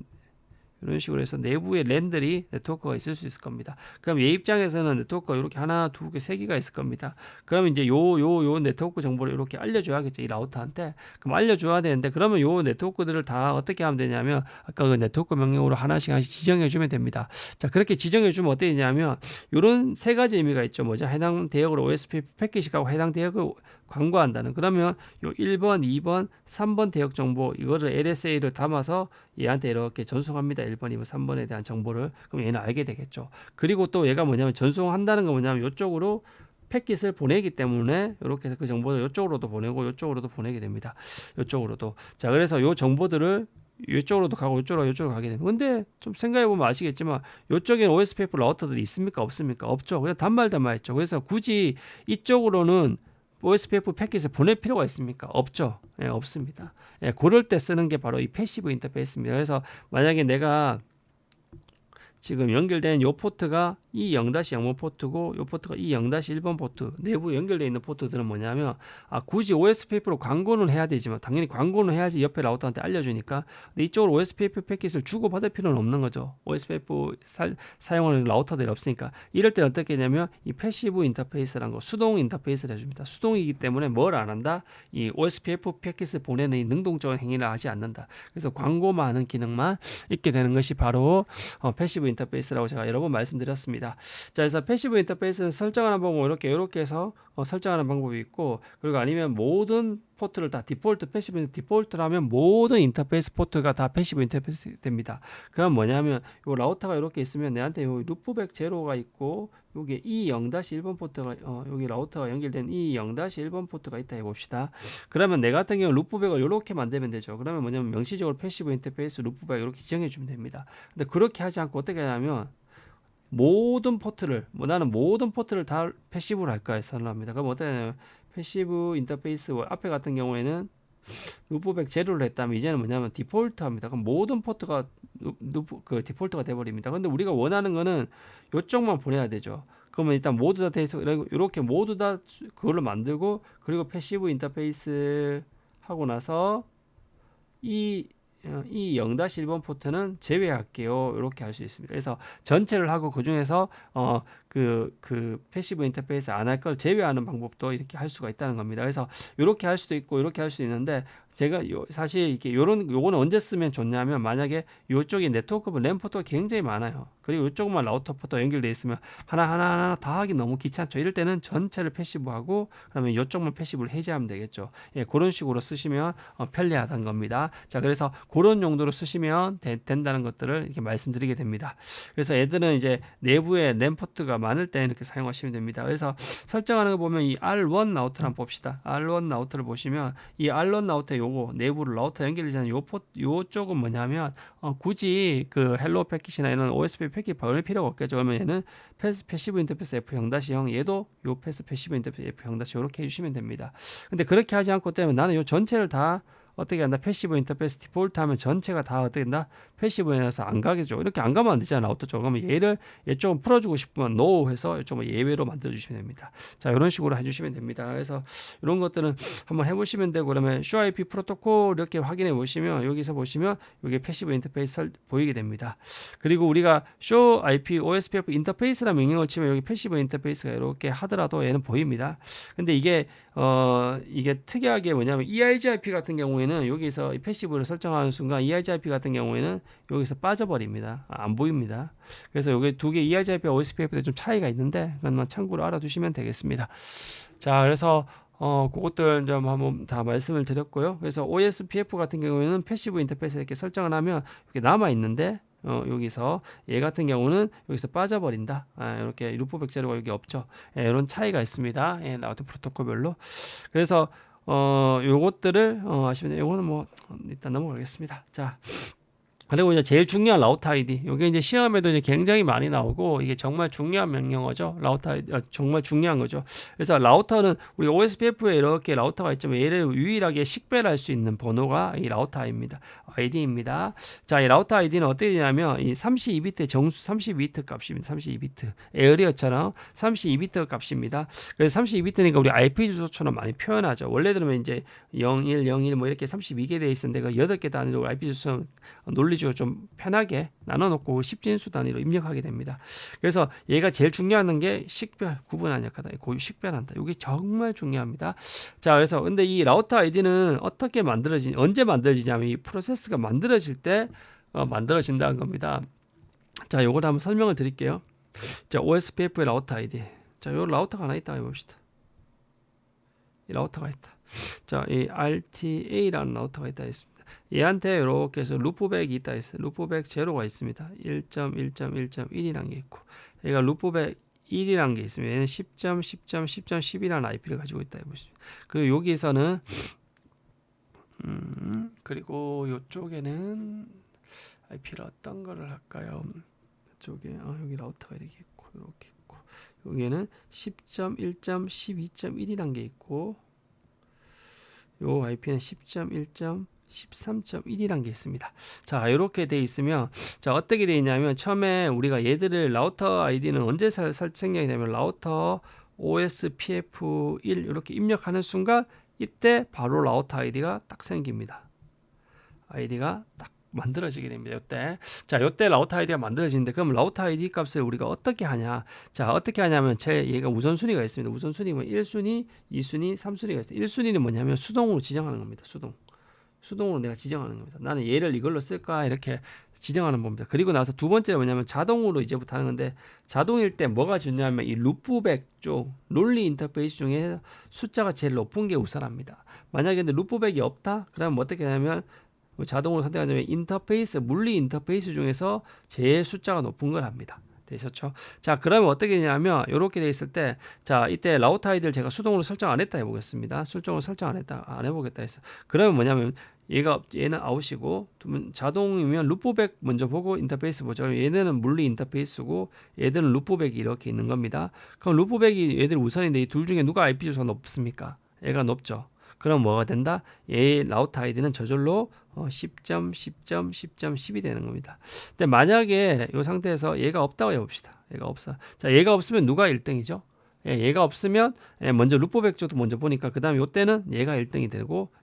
이런 식으로 해서 내부에 랜들이 네트워크가 있을 수 있을 겁니다. 그럼 얘 입장에서는 네트워크가 이렇게 하나, 두 개, 세 개가 있을 겁니다. 그러면 이제 요 네트워크 정보를 이렇게 알려줘야겠죠. 이 라우터한테. 그럼 알려줘야 되는데 그러면 요 네트워크들을 다 어떻게 하면 되냐면 아까 그 네트워크 명령으로 하나씩 지정해 주면 됩니다. 자, 그렇게 지정해 주면 어떻게 되냐면 요런 세 가지 의미가 있죠. 뭐죠? 해당 대역으로 OSPF 패킷이 가고 해당 대역을 광고한다는. 그러면 요 1번, 2번, 3번 대역 정보 이거를 LSA를 담아서 얘한테 이렇게 전송합니다. 1번, 2번, 3번에 대한 정보를. 그럼 얘는 알게 되겠죠. 그리고 또 얘가 뭐냐면 전송한다는 건 뭐냐면 이쪽으로 패킷을 보내기 때문에 이렇게 해서 그 정보를 이쪽으로도 보내고 이쪽으로도 보내게 됩니다. 이쪽으로도. 자, 그래서 요 정보들을 이쪽으로도 가고 이쪽으로 가게 됩니다. 근데 좀 생각해 보면 아시겠지만 이쪽에는 OSPF 라우터들이 있습니까? 없습니까? 없죠. 그냥 단말했죠. 그래서 굳이 이쪽으로는 OSPF 패킷을 보낼 필요가 있습니까? 없죠. 예, 없습니다. 예, 그럴 때 쓰는 게 바로 이 패시브 인터페이스입니다. 그래서 만약에 내가 지금 연결된 요 포트가 이 0-0번 포트고 요 포트가 이 0-1번 포트 내부에 연결되어 있는 포트들은 뭐냐면 굳이 OSPF로 광고는 해야 되지만 당연히 광고는 해야지 옆에 라우터한테 알려주니까 근데 이쪽으로 OSPF 패킷을 주고받을 필요는 없는 거죠. OSPF 사용하는 라우터들이 없으니까 이럴 때 어떻게 되냐면 이 패시브 인터페이스라는 거 수동 인터페이스를 해줍니다. 수동이기 때문에 뭘 안 한다? 이 OSPF 패킷을 보내는 이 능동적인 행위를 하지 않는다. 그래서 광고만 하는 기능만 있게 되는 것이 바로 패시브 인터페이스라고 제가 여러 번 말씀드렸습니다. 자, 그래서 패시브 인터페이스는 설정하는 방법 이렇게 해서 설정하는 방법이 있고 그리고 아니면 모든 포트를 다 디폴트 패시브 디폴트를 하면 모든 인터페이스 포트가 다 패시브 인터페이스 됩니다. 그럼 뭐냐면 요 라우터가 이렇게 있으면 내한테 요 루프백 제로가 있고 여기 이 0-1번 포트가 여기 라우터가 연결된 이 0-1번 포트가 있다 해봅시다. 그러면 내 같은 경우 루프백을 이렇게 만들면 되죠. 그러면 뭐냐면 명시적으로 패시브 인터페이스 루프백 이렇게 지정해 주면 됩니다. 근데 그렇게 하지 않고 어떻게 하냐면 모든 포트를 나는 모든 포트를 다 패시브로 할까 해서 선언합니다. 그럼 어떻게 하냐면 패시브 인터페이스 앞에 같은 경우에는 루프백 제로를 했다면 이제는 뭐냐면 디폴트 합니다. 그럼 모든 포트가 그 디폴트가 돼버립니다. 근데 우리가 원하는 거는 이쪽만 보내야 되죠. 그러면 일단 모두 다 돼서 이렇게 모두 다 그걸로 만들고 그리고 패시브 인터페이스 하고 나서 이 0-1번 포트는 제외할게요. 이렇게 할 수 있습니다. 그래서 전체를 하고 그 중에서 그 패시브 인터페이스 안 할 걸 제외하는 방법도 이렇게 할 수가 있다는 겁니다. 그래서 이렇게 할 수도 있고 이렇게 할 수 있는데 제가 사실 이게 요거는 언제 쓰면 좋냐면 만약에 요쪽에 네트워크 램 포트가 굉장히 많아요. 그리고 이쪽만 라우터 포트 연결돼 있으면 하나 다 하기 너무 귀찮죠. 이럴 때는 전체를 패시브하고 그러면 이쪽만 패시브를 해제하면 되겠죠. 예, 그런 식으로 쓰시면 편리하다는 겁니다. 자, 그래서 그런 용도로 쓰시면 된다는 것들을 이렇게 말씀드리게 됩니다. 그래서 애들은 이제 내부에 램 포트가 많을 때 이렇게 사용하시면 됩니다. 그래서 설정하는 거 보면 이 R1 라우터를 한번 봅시다. R1 라우터를 보시면 이 R1 라우터 요거 내부로 라우터 연결되는 요쪽은 뭐냐면 굳이 그 헬로 패킷이나 이런 OSP 패킷 버릴 필요가 없겠죠. 그러면 얘는 패시브 인터페이스 F0-0 얘도 요 패시브 인터페이스 F0- 이렇게 해주시면 됩니다. 근데 그렇게 하지 않고 때문에 나는 요 전체를 다 어떻게 한다? 패시브 인터페이스 디폴트 하면 전체가 다 어떻게 된다? 패시브에서 안 가겠죠. 이렇게 안 가면 안 되잖아. 라우터 쪽. 그러면 얘를 이쪽은 풀어주고 싶으면 NO 해서 이쪽은 예외로 만들어주시면 됩니다. 자, 이런 식으로 해주시면 됩니다. 그래서 이런 것들은 한번 해보시면 되고 그러면 ShoIP 프로토콜 이렇게 확인해 보시면 여기서 보시면 여기 패시브 인터페이스 보이게 됩니다. 그리고 우리가 ShoIP OSPF 인터페이스라는 명령을 치면 여기 패시브 인터페이스가 이렇게 하더라도 얘는 보입니다. 근데 이게 특이하게 뭐냐면 EIGRP 같은 경우에는 여기서 패시브를 설정하는 순간 EIGRP 같은 경우에는 여기서 빠져버립니다. 안 보입니다. 그래서 여기 두 개 EIGRP와 OSPF에 좀 차이가 있는데 그것만 참고로 알아두시면 되겠습니다. 자, 그래서 그것들 좀 한번 다 말씀을 드렸고요. 그래서 OSPF 같은 경우에는 패시브 인터페이스 이렇게 설정을 하면 이렇게 남아 있는데 여기서 얘 같은 경우는 여기서 빠져버린다. 이렇게 루프백 제로가 여기 없죠. 이런 차이가 있습니다. 라우터 프로토콜별로. 그래서 요것들을 아시면 요거는 뭐 일단 넘어가겠습니다. 자. 그리고 이제 제일 중요한 라우터 아이디. 이게 이제 시험에도 이제 굉장히 많이 나오고 이게 정말 중요한 명령어죠. 라우터 아이디 정말 중요한 거죠. 그래서 라우터는 우리 OSPF에 이렇게 라우터가 있지만 얘를 유일하게 식별할 수 있는 번호가 이 라우터 아이디입니다. 자, 이 라우터 아이디는 어떻게 되냐면 이 32비트 정수 32비트 값입니다. 32비트 에어리어처럼 32비트 값입니다. 그래서 32비트니까 우리 IP 주소처럼 많이 표현하죠. 원래대로면 이제 01, 01 뭐 이렇게 32개 돼 있었는데 그 8개 단위로 IP 주소 논리적으로 좀 편하게 나눠놓고 10진수 단위로 입력하게 됩니다. 그래서 얘가 제일 중요한 게 식별, 구분하는 역할다. 그 식별한다. 이게 정말 중요합니다. 자, 그래서 근데 이 라우터 아이디는 어떻게 언제 만들어지냐면 이 프로세스가 만들어질 때 만들어진다는 겁니다. 자, 요걸 한번 설명을 드릴게요. 자, OSPF의 라우터 아이디. 자, 요 라우터가 하나 있다고 해봅시다. 이 라우터가 있다. 자, 이 RTA라는 라우터가 있다 했습니다. 얘한테 이렇게 해서 루프백이 있다 했어요. 루프백 제로가 있습니다. 1.1.1.1이라는 게 있고, 얘가 루프백 1이라는 게 있으면 얘는 10.10.10.10이라는 IP를 가지고 있다 해보시죠. 그리고 여기서는 그리고 이쪽에는 IP를 어떤 거를 할까요? 이쪽에 여기 라우터가 이렇게 있고 이렇게 있고, 여기에는 10.1.12.1이란 게 있고, 요 IP는 10.1.13.1이란 게 있습니다. 자, 이렇게 돼 있으면, 자, 어떻게 돼 있냐면, 처음에 우리가 얘들을 라우터 아이디는 언제 생략이 되면 라우터 OSPF1 이렇게 입력하는 순간 이때 바로 라우터 아이디가 딱 생깁니다. 아이디가 딱 만들어지게 됩니다. 요때. 자, 요때 라우터 아이디가 만들어지는데, 그럼 라우터 아이디 값을 우리가 어떻게 하냐? 자, 어떻게 하냐면 얘가 우선순위가 있습니다. 우선순위는 1순위, 2순위, 3순위가 있어요. 1순위는 뭐냐면 수동으로 지정하는 겁니다. 수동으로 내가 지정하는 겁니다. 나는 얘를 이걸로 쓸까 이렇게 지정하는 겁니다. 그리고 나서 두 번째가 뭐냐면 자동으로 이제부터 하는 건데, 자동일 때 뭐가 중요하면 이 루프백 쪽 롤리 인터페이스 중에 숫자가 제일 높은 게 우선합니다. 만약에 근데 루프백이 없다? 그러면 어떻게 하냐면 자동으로 선택하자면 인터페이스, 물리 인터페이스 중에서 제일 숫자가 높은 걸 합니다. 되셨죠? 자, 그러면 어떻게 되냐면 이렇게 돼 있을 때, 자, 이때 라우터 아이디를 제가 수동으로 설정 안 했다 해보겠습니다. 수동으로 설정 안 해보겠다 했어. 그러면 뭐냐면 얘는 아웃이고, 자동이면 루프백 먼저 보고 인터페이스 보죠. 얘네는 물리 인터페이스고 얘들은 루프백이 이렇게 있는 겁니다. 그럼 루프백이 얘들 우선인데 이 둘 중에 누가 IP 주소가 높습니까? 얘가 높죠. 그럼 뭐가 된다? 얘 라우터 아이디는 저절로 10.10.10.10이 되는 겁니다. 근데 만약에 이 상태에서 얘가 없다고 해봅시다. 얘가 없어. 자, 얘가 없으면 누가 1등이죠? 얘가 없으면 먼저 루프백 쪽도 먼저 보니까 그 다음에 이때는 얘가 1등이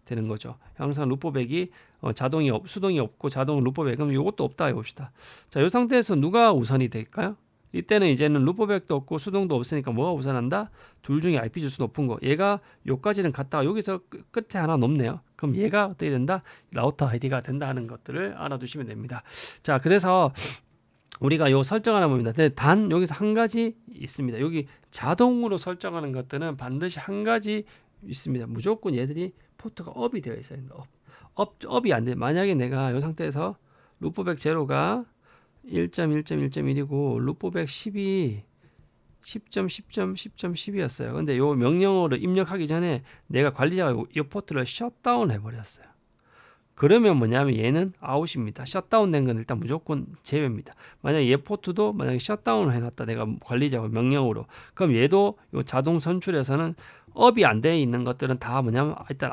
되는 거죠. 항상 루프백이 수동이 없고 자동 루프백, 그럼 이것도 없다 해봅시다. 자, 이 상태에서 누가 우선이 될까요? 이때는 이제는 루프백도 없고 수동도 없으니까 뭐가 우선한다? 둘 중에 IP 주소 높은 거. 얘가 요까지는 갔다가 여기서 끝에 하나 높네요. 그럼 얘가 어떻게 된다? 라우터 아이디가 된다 하는 것들을 알아두시면 됩니다. 자, 그래서 우리가 요 설정하는 겁니다. 근데 단 여기서 한 가지 있습니다. 여기 자동으로 설정하는 것들은 반드시 한 가지 있습니다. 무조건 얘들이 포트가 업이 되어 있어야 된다. 업이 안 돼. 만약에 내가 이 상태에서 루프백 제로가 1.1.1.1이고 루프백 10이 10.10.10.10이었어요. 근데 요 명령어를 입력하기 전에 내가 관리자가 이 포트를 셧다운 해버렸어요. 그러면 뭐냐면 얘는 아웃입니다. 셧다운 된 건 일단 무조건 제외입니다. 만약에 얘 포트도 만약에 셧다운을 해놨다, 내가 관리자가 명령으로, 그럼 얘도 요 자동 선출에서는 업이 안 돼 있는 것들은 다 뭐냐면 일단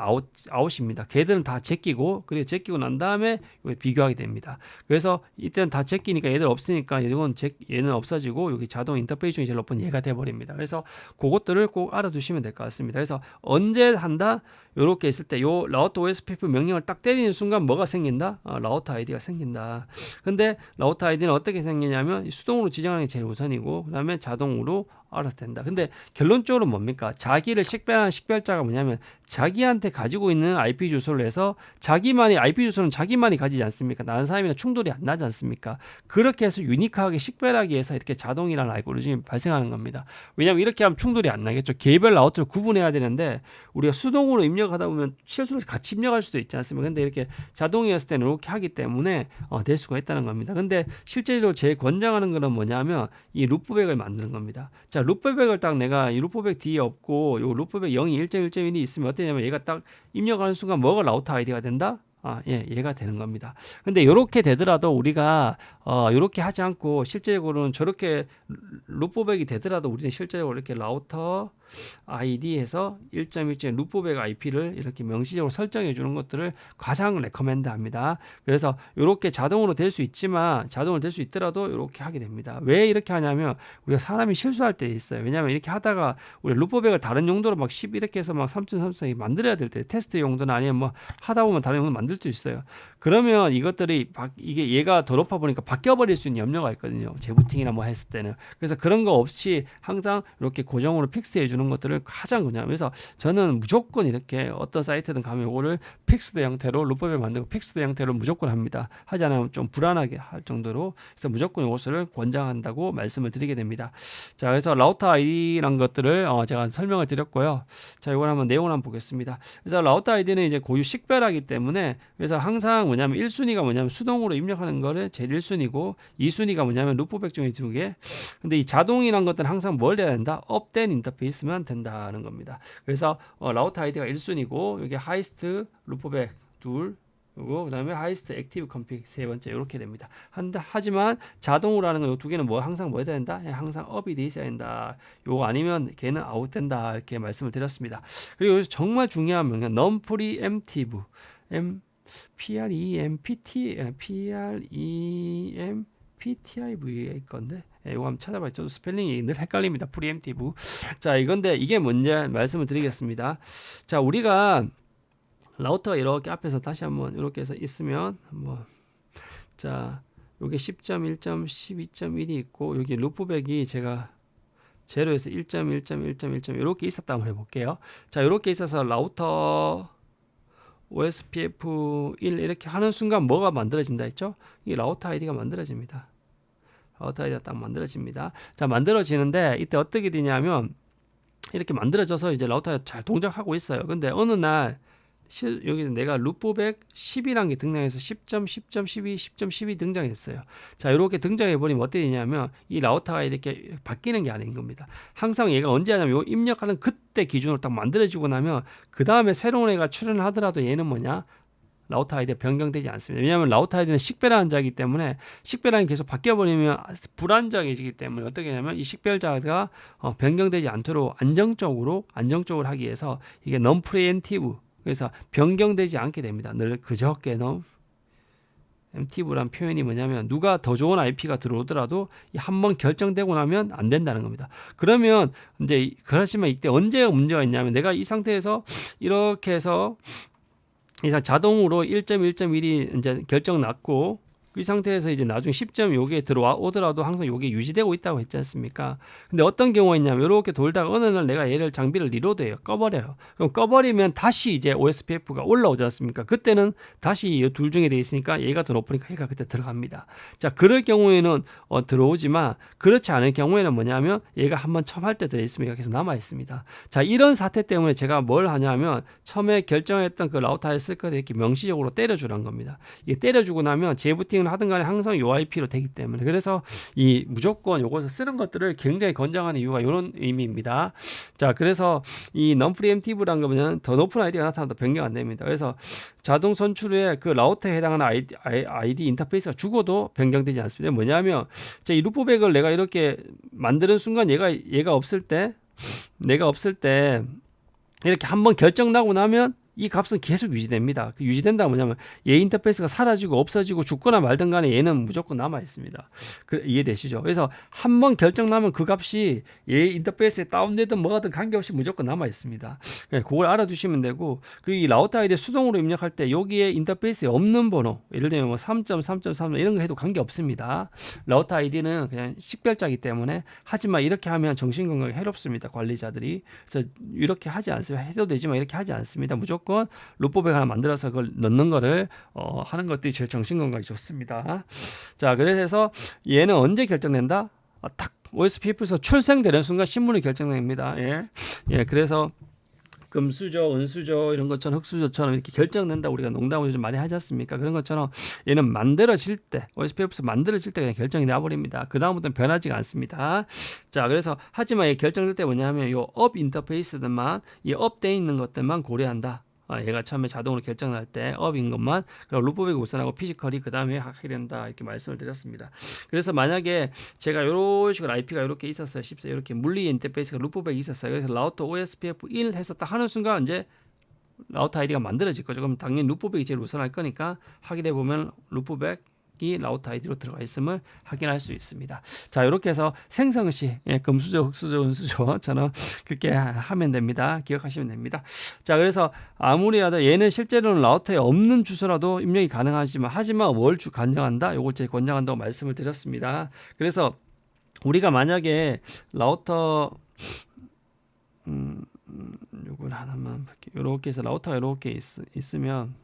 아웃입니다. 걔들은 다 제끼고, 그리고 제끼고 난 다음에 비교하게 됩니다. 그래서 이때는 다 제끼니까 얘들 없으니까 얘는 없어지고 여기 자동 인터페이스 중에 제일 높은 얘가 돼버립니다. 그래서 그것들을 꼭 알아두시면 될 것 같습니다. 그래서 언제 한다? 이렇게 있을 때 요 라우터 OSPF 명령을 딱 때리는 순간 뭐가 생긴다? 라우터 아이디가 생긴다. 근데 라우터 아이디는 어떻게 생기냐면 수동으로 지정하는 게 제일 우선이고, 그 다음에 자동으로 알아서 된다. 근데 결론적으로 뭡니까? 자기를 식별하는 식별자가 뭐냐면 자기한테 가지고 있는 IP 주소를 해서 자기만이 IP 주소는 자기만이 가지지 않습니까? 다른 사람이랑 충돌이 안 나지 않습니까? 그렇게 해서 유니크하게 식별하기 위해서 이렇게 자동이라는 알고리즘이 발생하는 겁니다. 왜냐하면 이렇게 하면 충돌이 안 나겠죠. 개별 라우터를 구분해야 되는데 우리가 수동으로 입력하다 보면 실수로 같이 입력할 수도 있지 않습니까? 근데 이렇게 자동이었을 때는 이렇게 하기 때문에 될 수가 있다는 겁니다. 근데 실제로 제일 권장하는 거는 뭐냐면 이 루프백을 만드는 겁니다. 자, 루프백을 딱 내가 이 루프백 뒤에 없고 요 루프백 0이 1.1.1이 있으면 어떠냐면 얘가 딱 입력하는 순간 뭐가 라우터 아이디가 된다? 얘가 되는 겁니다. 근데 이렇게 되더라도 우리가 이렇게 하지 않고 실제적으로는 저렇게 루프백이 되더라도 우리는 실제적으로 이렇게 라우터 ID에서 1.1.1 루프백 IP를 이렇게 명시적으로 설정해 주는 것들을 가장 레커멘드 합니다. 그래서 이렇게 자동으로 될 수 있지만, 자동으로 될 수 있더라도 이렇게 하게 됩니다. 왜 이렇게 하냐면 우리가 사람이 실수할 때 있어요. 왜냐하면 이렇게 하다가 우리 루프백을 다른 용도로 막 10 이렇게 해서 막 3.3 만들어야 될 때, 테스트 용도나 아니면 뭐 하다 보면 다른 용도 만들 수 있어요. 그러면 이것들이 이게 얘가 더 높아 보니까 바뀌어 버릴 수 있는 염려가 있거든요. 재부팅이나 뭐 했을 때는. 그래서 그런 거 없이 항상 이렇게 고정으로 픽스해 주는 주는 것들을 가장 그냥 그래서 저는 무조건 이렇게 어떤 사이트든 가면 이거를 픽스드 형태로 루법에 만들고 픽스드 형태로 무조건 합니다. 하지 않으면 좀 불안하게 할 정도로 그래서 무조건 이것을 권장한다고 말씀을 드리게 됩니다. 자, 그래서 라우터 아이디란 것들을 제가 설명을 드렸고요. 자, 이걸 한번 내용을 한번 보겠습니다. 그래서 라우터 아이디는 이제 고유 식별하기 때문에 그래서 항상 뭐냐면 1순위가 뭐냐면 수동으로 입력하는 거를 제일 1순위고 2순위가 뭐냐면 루프백 중에 2개. 근데 이 자동이란 것들은 항상 뭘 해야 된다? 업된 인터페이스만 된다는 겁니다. 그래서 라우터 아이디가 1순위고 여기 하이스트 루프백 둘 그리고 그다음에 하이스트 액티브 컴픽 세 번째 이렇게 됩니다. 하지만 자동으로 하는 거 이 두 개는 뭐 항상 뭐 해야 된다? 항상 업이 돼 있어야 된다. 요거 아니면 걔는 아웃된다 이렇게 말씀을 드렸습니다. 그리고 여기서 정말 중요한 명령 non preemptive PREMPTIV의 건데 이거 한번 찾아봐요. 저도 스펠링이 늘 헷갈립니다. preemptive. 자, 이건데 이게 뭔지 말씀을 드리겠습니다. 자, 우리가 라우터가 이렇게 앞에서 다시 한번 이렇게 해서 있으면 뭐 자, 요게 10.1.12.1이 있고 여기 루프백이 제가 0에서 1.1.1.1. 이렇게 있었다 한번 해볼게요. 자, 이렇게 있어서 라우터 OSPF1 이렇게 하는 순간 뭐가 만들어진다 했죠? 이 라우터 아이디가 만들어집니다. 라우터 아이디가 딱 만들어집니다. 자, 만들어지는데 이때 어떻게 되냐면 이렇게 만들어져서 이제 라우터가 잘 동작하고 있어요. 근데 어느 날 여기 내가 루프백 10이라는 게 등장해서 10.10.12, 10.12 등장했어요. 자, 이렇게 등장해 버리면 어떻게 되냐면 이 라우터가 이렇게 바뀌는 게 아닌 겁니다. 항상 얘가 언제 하냐면 요 입력하는 그때 기준으로 딱 만들어지고 나면 그 다음에 새로운 애가 출현을 하더라도 얘는 뭐냐? 라우터 아이디가 변경되지 않습니다. 왜냐하면 라우터 아이디는 식별한자이기 때문에 식별한이 계속 바뀌어버리면 불안정해지기 때문에 어떻게 하냐면 이 식별자가 변경되지 않도록 안정적으로 하기 위해서 이게 non preemptive 그래서 변경되지 않게 됩니다. 늘 그저께 emptive란 표현이 뭐냐면 누가 더 좋은 IP가 들어오더라도 한번 결정되고 나면 안 된다는 겁니다. 그러면 이제 그렇지만 이때 언제 문제가 있냐면 내가 이 상태에서 이렇게 해서 이상 자동으로 1.1.1이 이제 결정 났고 이 상태에서 이제 나중에 10점 요게 들어오더라도 항상 요게 유지되고 있다고 했지 않습니까? 근데 어떤 경우가 있냐면 이렇게 돌다가 어느 날 내가 얘를 장비를 리로드해요. 꺼버려요. 그럼 꺼버리면 다시 이제 OSPF가 올라오지 않습니까? 그때는 다시 이 둘 중에 돼 있으니까 얘가 더 높으니까 얘가 그때 들어갑니다. 자, 그럴 경우에는 들어오지만 그렇지 않을 경우에는 뭐냐면 얘가 한번 처음 할 때 들어 있으니까 계속 남아 있습니다. 자, 이런 사태 때문에 제가 뭘 하냐면 처음에 결정했던 그 라우터에 쓸 거를 이렇게 명시적으로 때려주란 겁니다. 이게 때려주고 나면 재부팅을 하든 간에 항상 요 IP로 되기 때문에 그래서 이 무조건 요것을 쓰는 것들을 굉장히 권장하는 이유가 이런 의미입니다. 자, 그래서 이 non preemptive라는 거는 더 높은 아이디가 나타나도 변경 안 됩니다. 그래서 자동 선출 후에 그 라우터에 해당하는 아이디 인터페이스가 죽어도 변경되지 않습니다. 뭐냐면 이 루프백을 내가 이렇게 만드는 순간 얘가 없을 때 이렇게 한번 결정 나고 나면 이 값은 계속 유지됩니다. 그 유지된다 뭐냐면 얘 인터페이스가 사라지고 없어지고 죽거나 말든 간에 얘는 무조건 남아 있습니다. 이해되시죠? 그래서 한번 결정 나면 그 값이 얘 인터페이스에 다운되든 뭐가든 관계없이 무조건 남아 있습니다. 그걸 알아두시면 되고 그리고 이 라우터 아이디 수동으로 입력할 때 여기에 인터페이스에 없는 번호 예를 들면 뭐 3.3.3 이런 거 해도 관계없습니다. 라우터 아이디는 그냥 식별자이기 때문에 하지만 이렇게 하면 정신건강에 해롭습니다. 관리자들이. 그래서 이렇게 하지 않습니다. 해도 되지만 이렇게 하지 않습니다. 무조건 루프백 하나 만들어서 그걸 넣는 거를 하는 것들이 제일 정신건강에 좋습니다. 자, 그래서 얘는 언제 결정된다? 딱 OSPF에서 출생되는 순간 신문이 결정됩니다. 예, 그래서 금수저, 은수저 이런 것처럼 흑수저처럼 이렇게 결정된다 우리가 농담을 좀 많이 하지 않습니까? 그런 것처럼 얘는 만들어질 때 OSPF에서 만들어질 때 그냥 결정이 나버립니다. 그 다음부터는 변하지가 않습니다. 자, 그래서 하지만 얘 결정될 때 뭐냐면 요 업 인터페이스들만 이 업돼 있는 것들만 고려한다. 얘가 처음에 자동으로 결정할 때 업인 것만 그리고 루프백이 우선하고 피지컬이 그 다음에 하게 된다 이렇게 말씀을 드렸습니다. 그래서 만약에 제가 이런 식으로 IP가 이렇게 있었어요. 이렇게 물리 인터페이스가 루프백이 있었어요. 그래서 라우터 OSPF 1 해서 딱 하는 순간 이제 라우터 아이디가 만들어질 거죠. 그럼 당연히 루프백이 제일 우선할 거니까 확인해 보면 루프백 이 라우터 아이디로 들어가 있음을 확인할 수 있습니다. 자, 이렇게 해서 생성 시 금수저, 흑수저, 은수저처럼 그렇게 하면 됩니다. 기억하시면 됩니다. 자, 그래서 아무리 하다 얘는 실제로는 라우터에 없는 주소라도 입력이 가능하지만 하지만 뭘 권장한다? 요걸 제가 권장한다고 말씀을 드렸습니다. 그래서 우리가 만약에 라우터 이걸 하나만 이렇게 해서 라우터가 이렇게 있으면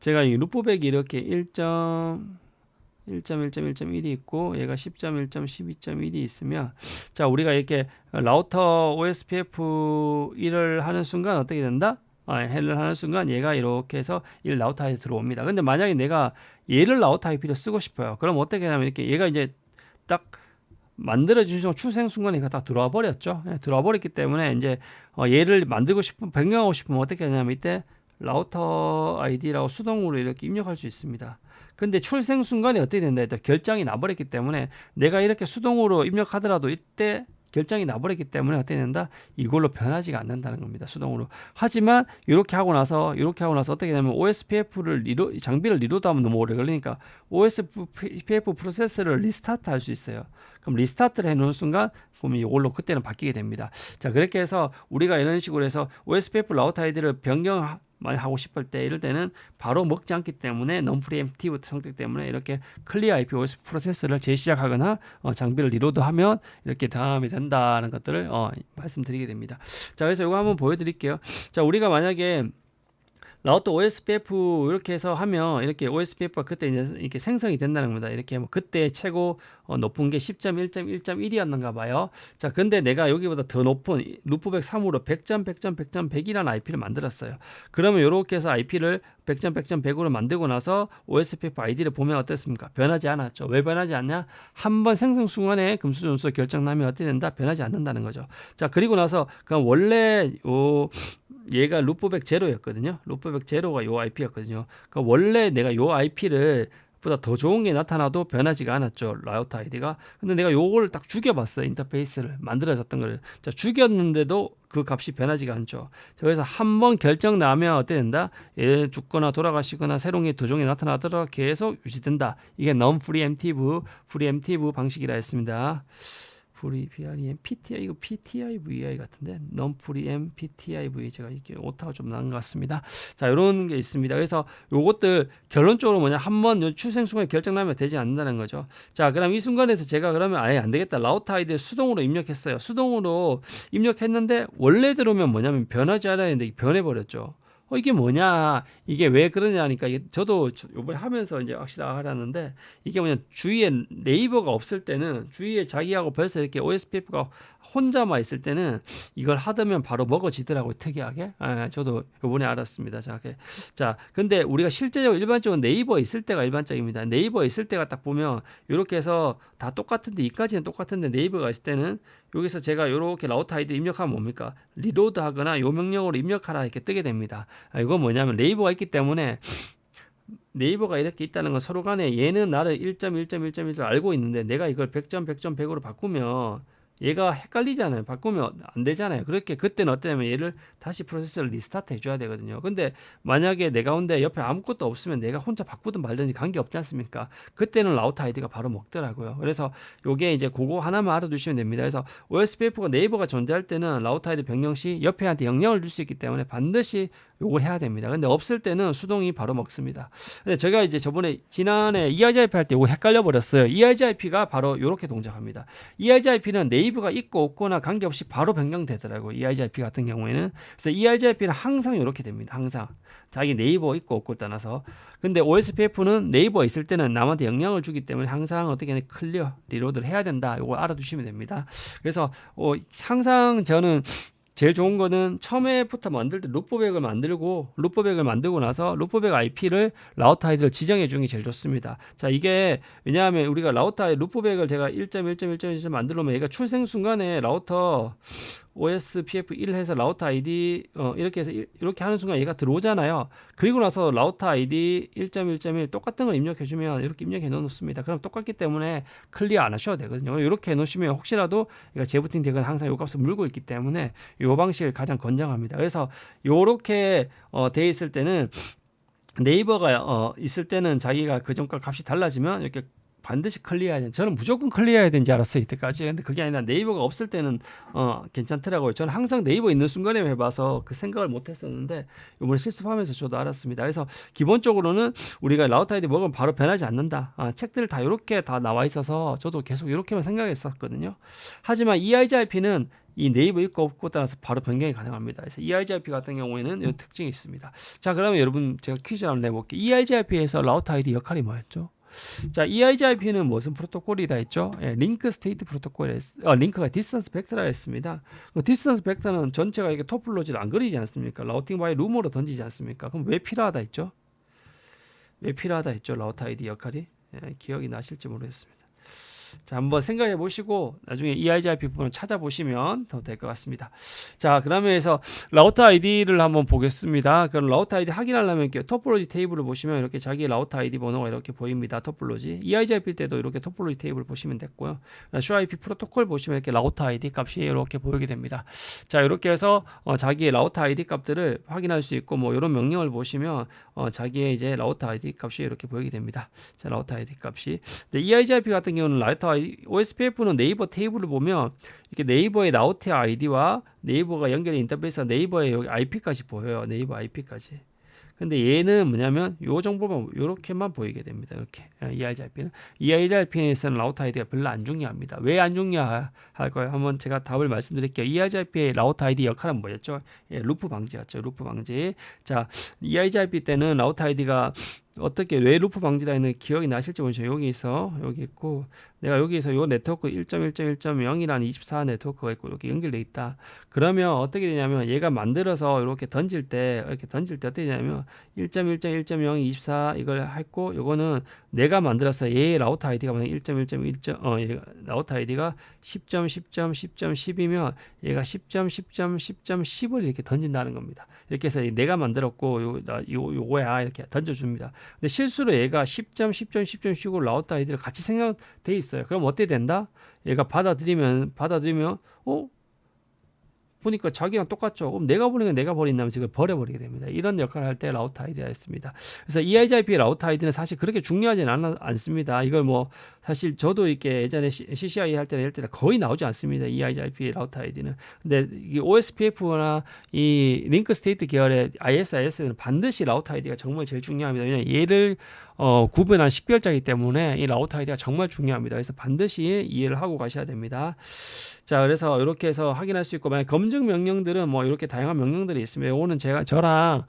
제가 이 루프백이 이렇게 1.1.1.1이 있고 얘가 10.1.12.1이 있으면 자 우리가 이렇게 라우터 OSPF1을 하는 순간 어떻게 된다? 헬을 하는 순간 얘가 이렇게 해서 1 라우터 IP에 들어옵니다. 근데 만약에 내가 얘를 라우터 IP로 쓰고 싶어요. 그럼 어떻게 하냐면 이렇게 얘가 이제 딱 만들어주신 출생 순간에 얘가 다 들어와 버렸죠. 들어와 버렸기 때문에 이제 얘를 만들고 싶으면 변경하고 싶으면 어떻게 하냐면 이때 라우터 아이디라고 수동으로 이렇게 입력할 수 있습니다. 근데 출생 순간에 어떻게 된다 했다 결정이 나버렸기 때문에 내가 이렇게 수동으로 입력하더라도 이때 결정이 나버렸기 때문에 어떻게 된다? 이걸로 변하지가 않는다는 겁니다. 수동으로. 하지만 이렇게 하고 나서 어떻게 되냐면 OSPF를 장비를 리로드하면 너무 오래 걸리니까 OSPF 프로세스를 리스타트 할 수 있어요. 그럼 리스타트를 해놓은 순간 그러면 이걸로 그때는 바뀌게 됩니다. 자 그렇게 해서 우리가 이런 식으로 해서 OSPF 라우터 아이디를 변경 많이 하고 싶을 때 이럴 때는 바로 먹지 않기 때문에 non-preemptive 성격 때문에 이렇게 클리어 IP OS 프로세스를 재시작하거나 장비를 리로드하면 이렇게 다음이 된다는 것들을 말씀드리게 됩니다. 자 그래서 이거 한번 보여드릴게요. 자 우리가 만약에 라우터 OSPF 이렇게 해서 하면 이렇게 OSPF가 그때 이제 이렇게 생성이 된다는 겁니다. 이렇게 뭐 그때 최고 높은 게 10.1.1.1이었는가 봐요. 자, 근데 내가 여기보다 더 높은 루프백 3으로 100.100.100이라는 IP를 만들었어요. 그러면 이렇게 해서 IP를 100.100.100으로 만들고 나서 OSPF 아이디를 보면 어떻습니까? 변하지 않았죠. 왜 변하지 않냐? 한번 생성 순간에 금수전수 결정 나면 어떻게 된다? 변하지 않는다는 거죠. 자, 그리고 나서 그럼 원래 얘가 루프백 제로였거든요. 루프백 제로가 요 IP였거든요. 그러니까 원래 내가 요 IP를 보다 더 좋은 게 나타나도 변하지가 않았죠. 라우터 아이디가. 근데 내가 요걸 딱 죽여봤어요. 인터페이스를 만들어졌던 거를. 자, 죽였는데도 그 값이 변하지가 않죠. 그래서 한번 결정 나면 어떻게 된다? 얘 죽거나 돌아가시거나 새로운 게 두 종이 나타나더라도 계속 유지된다. 이게 non-preemptive 방식이라 했습니다. PREM, PTI, 이거 PTI-VI 같은데 non-preempt PTI-V 제가 이렇게 오타가 좀 난 것 같습니다. 자, 이런 게 있습니다. 그래서 요것들 결론적으로 뭐냐 한번 출생 순간에 결정나면 되지 않는다는 거죠. 자, 그럼 이 순간에서 제가 그러면 아예 안 되겠다. 라우터 아이디를 수동으로 입력했어요. 수동으로 입력했는데 원래 들어오면 뭐냐면 변하지 않아야 되는데 변해버렸죠. 이게 뭐냐, 이게 왜 그러냐니까 저도 요번에 하면서 이제 확실히 알았는데 이게 뭐냐 주위에 네이버가 없을 때는 주위에 자기하고 벌써 이렇게 OSPF가 혼자만 있을 때는 이걸 하드면 바로 먹어지더라고요. 특이하게. 저도 요번에 알았습니다. 자, 근데 우리가 실제적으로 일반적으로 네이버에 있을 때가 일반적입니다. 네이버에 있을 때가 딱 보면 이렇게 해서 다 똑같은데 이까지는 똑같은데 네이버가 있을 때는 여기서 제가 이렇게 라우터 아이디 입력하면 뭡니까? 리로드 하거나 요 명령으로 입력하라 이렇게 뜨게 됩니다. 이건 뭐냐면 네이버가 있기 때문에 네이버가 이렇게 있다는 건 서로 간에 얘는 나를 1.1.1.1을 알고 있는데 내가 이걸 100.100.100으로 바꾸면 얘가 헷갈리잖아요. 바꾸면 안 되잖아요. 그렇게 그때는 어떠냐면 얘를 다시 프로세스를 리스타트 해줘야 되거든요. 근데 만약에 내 가운데 옆에 아무것도 없으면 내가 혼자 바꾸든 말든지 관계 없지 않습니까? 그때는 라우터 아이디가 바로 먹더라고요. 그래서 요게 이제 그거 하나만 알아두시면 됩니다. 그래서 OSPF가 네이버가 존재할 때는 라우터 아이디 변경 시 옆에 한테 영향을 줄 수 있기 때문에 반드시 요걸 해야 됩니다. 근데 없을 때는 수동이 바로 먹습니다. 근데 제가 이제 지난해 ERGIP 할 때 이거 헷갈려 버렸어요. ERGIP가 바로 이렇게 동작합니다. ERGIP는 네이버가 있고 없거나 관계없이 바로 변경되더라고요. ERGIP 같은 경우에는. 그래서 ERGIP는 항상 이렇게 됩니다. 항상. 자기 네이버 있고 없고 떠나서. 근데 OSPF는 네이버 있을 때는 남한테 영향을 주기 때문에 항상 어떻게 클리어 리로드를 해야 된다. 이거 알아두시면 됩니다. 그래서 항상 저는 제일 좋은 거는 처음에부터 만들 때 루프백을 만들고 나서 루프백 IP를 라우터 아이디를 지정해 주는 게 제일 좋습니다. 자, 이게 왜냐하면 우리가 라우터 아이디 루프백을 제가 1.1.1.1 만들면 얘가 출생 순간에 라우터 OSPF1 해서 라우터 아이디 이렇게 해서 이렇게 하는 순간 얘가 들어오잖아요. 그리고 나서 라우터 아이디 1.1.1 똑같은 걸 입력해 주면 이렇게 입력해 놓습니다. 그럼 똑같기 때문에 클리어 안 하셔도 되거든요. 이렇게 해 놓으시면 혹시라도 얘가 재부팅 되거나 항상 요 값을 물고 있기 때문에 요 방식을 가장 권장합니다. 그래서 요렇게 돼 있을 때는 네이버가 있을 때는 자기가 그 전과 값이 달라지면 이렇게 반드시 클리어해야 되는, 저는 무조건 클리어해야 되는지 알았어요 이때까지. 근데 그게 아니라 네이버가 없을 때는 괜찮더라고요. 저는 항상 네이버 있는 순간에 해봐서 그 생각을 못했었는데 이번에 실습하면서 저도 알았습니다. 그래서 기본적으로는 우리가 라우트 아이디 먹으면 바로 변하지 않는다. 책들 다 이렇게 다 나와 있어서 저도 계속 이렇게만 생각했었거든요. 하지만 EIGRP는 이 네이버 있고 없고 따라서 바로 변경이 가능합니다. 그래서 EIGRP 같은 경우에는 이런 특징이 있습니다. 자, 그러면 여러분 제가 퀴즈 한번 내볼게요. EIGRP에서 라우트 아이디 역할이 뭐였죠? 자, EIGRP는 무슨 프로토콜이다 했죠? 예, 링크 스테이트 프로토콜에 링크가 디스턴스 벡터라 했습니다. 그 디스턴스 벡터는 전체가 이렇게 토폴로지를 안 그리지 않습니까? 라우팅 바이 룸으로 던지지 않습니까? 그럼 왜 필요하다 했죠? 왜 필요하다 했죠? 라우트 아이디 역할이? 예, 기억이 나실지 모르겠습니다. 자, 한번 생각해 보시고 나중에 EIGRP 부분을 찾아보시면 더 될 것 같습니다. 자, 그러면서 라우터 아이디를 한번 보겠습니다. 그럼 라우터 아이디 확인하려면 토폴로지 테이블을 보시면 이렇게 자기 라우터 아이디 번호가 이렇게 보입니다. 토폴로지. EIGRP 때도 이렇게 토폴로지 테이블 보시면 됐고요. SUIP 프로토콜 보시면 이렇게 라우터 아이디 값이 이렇게 보이게 됩니다. 자, 이렇게 해서 자기의 라우터 아이디 값들을 확인할 수 있고 뭐 이런 명령을 보시면 자기의 이제 라우터 아이디 값이 이렇게 보이게 됩니다. 자, 라우터 아이디 값이. 근데 EIGRP 같은 경우는 라우터 OSPF는 네이버 테이블을 보면 이렇게 네이버의 라우터 아이디와 네이버가 연결된 인터페이스와 네이버의 여기 IP까지 보여요. 네이버 IP까지. 근데 얘는 뭐냐면 요 정보만 요렇게만 보이게 됩니다. 이렇게 EIGRP에서는 라우터 아이디가 별로 안 중요합니다. 왜 안 중요할 거예요? 한번 제가 답을 말씀드릴게요. EIGRP의 라우터 아이디 역할은 뭐였죠? 예, 루프 방지였죠. 루프 방지. 자, EIGRP 때는 라우터 아이디가 어떻게 왜 루프 방지라 했는 기억이 나실지 모르죠. 여기서 여기 있고 내가 여기에서 요 네트워크 1.1.1.0이라는 24 네트워크가 있고 이렇게 연결돼 있다. 그러면 어떻게 되냐면 얘가 만들어서 이렇게 던질 때 어떻게 되냐면 1.1.1.0 24 이걸 했고 요거는 내가 만들어서 얘 라우터 아이디가 1.1.1. 라우터 아이디가 10.10.10.10이면 얘가 10.10.10.10을 이렇게 던진다는 겁니다. 이렇게 해서 내가 만들었고 요거야 이렇게 던져줍니다. 근데 실수로 얘가 10.10.10.10을 라우터 아이디를 같이 생각돼 있어요. 그럼 어떻게 된다? 얘가 받아들이면 보니까 자기랑 똑같죠. 그럼 내가 버리는 내가 버린다면 지금 버려버리게 됩니다. 이런 역할을 할 때 라우터 아이디가 있습니다. 그래서 EIGRP 라우터 아이디는 사실 그렇게 중요하지는 않습니다. 이걸 뭐 사실 저도 이렇게 예전에 CCI 할 때는 거의 나오지 않습니다. EIGRP 라우터 아이디는. 근데 이 OSPF나 이 링크 스테이트 계열의 ISIS는 반드시 라우터 아이디가 정말 제일 중요합니다. 왜냐하면 얘를 구분한 식별자이기 때문에 이 라우터 아이디가 정말 중요합니다. 그래서 반드시 이해를 하고 가셔야 됩니다. 자, 그래서 이렇게 해서 확인할 수 있고, 만약 검증 명령들은 뭐 이렇게 다양한 명령들이 있습니다. 이거는 저랑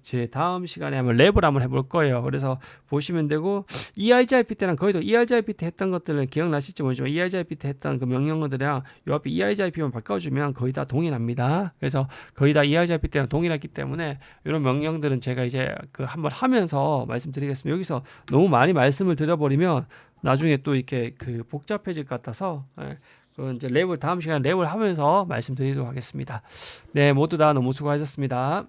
제 다음 시간에 한번 랩을 한번 해볼 거예요. 그래서 보시면 되고, EIGRP 때랑 거의 다 EIGRP 때 했던 것들은 기억나실지 모르지만 EIGRP 때 했던 그 명령어들이랑 요 앞에 EIGRP만 바꿔주면 거의 다 동일합니다. 그래서 거의 다 EIGRP 때랑 동일했기 때문에 이런 명령들은 제가 이제 한번 하면서 말씀드리겠습니다. 여기서 너무 많이 말씀을 드려버리면 나중에 또 이렇게 복잡해질 것 같아서 이제 다음 시간에 랩을 하면서 말씀드리도록 하겠습니다. 네, 모두 다 너무 수고하셨습니다.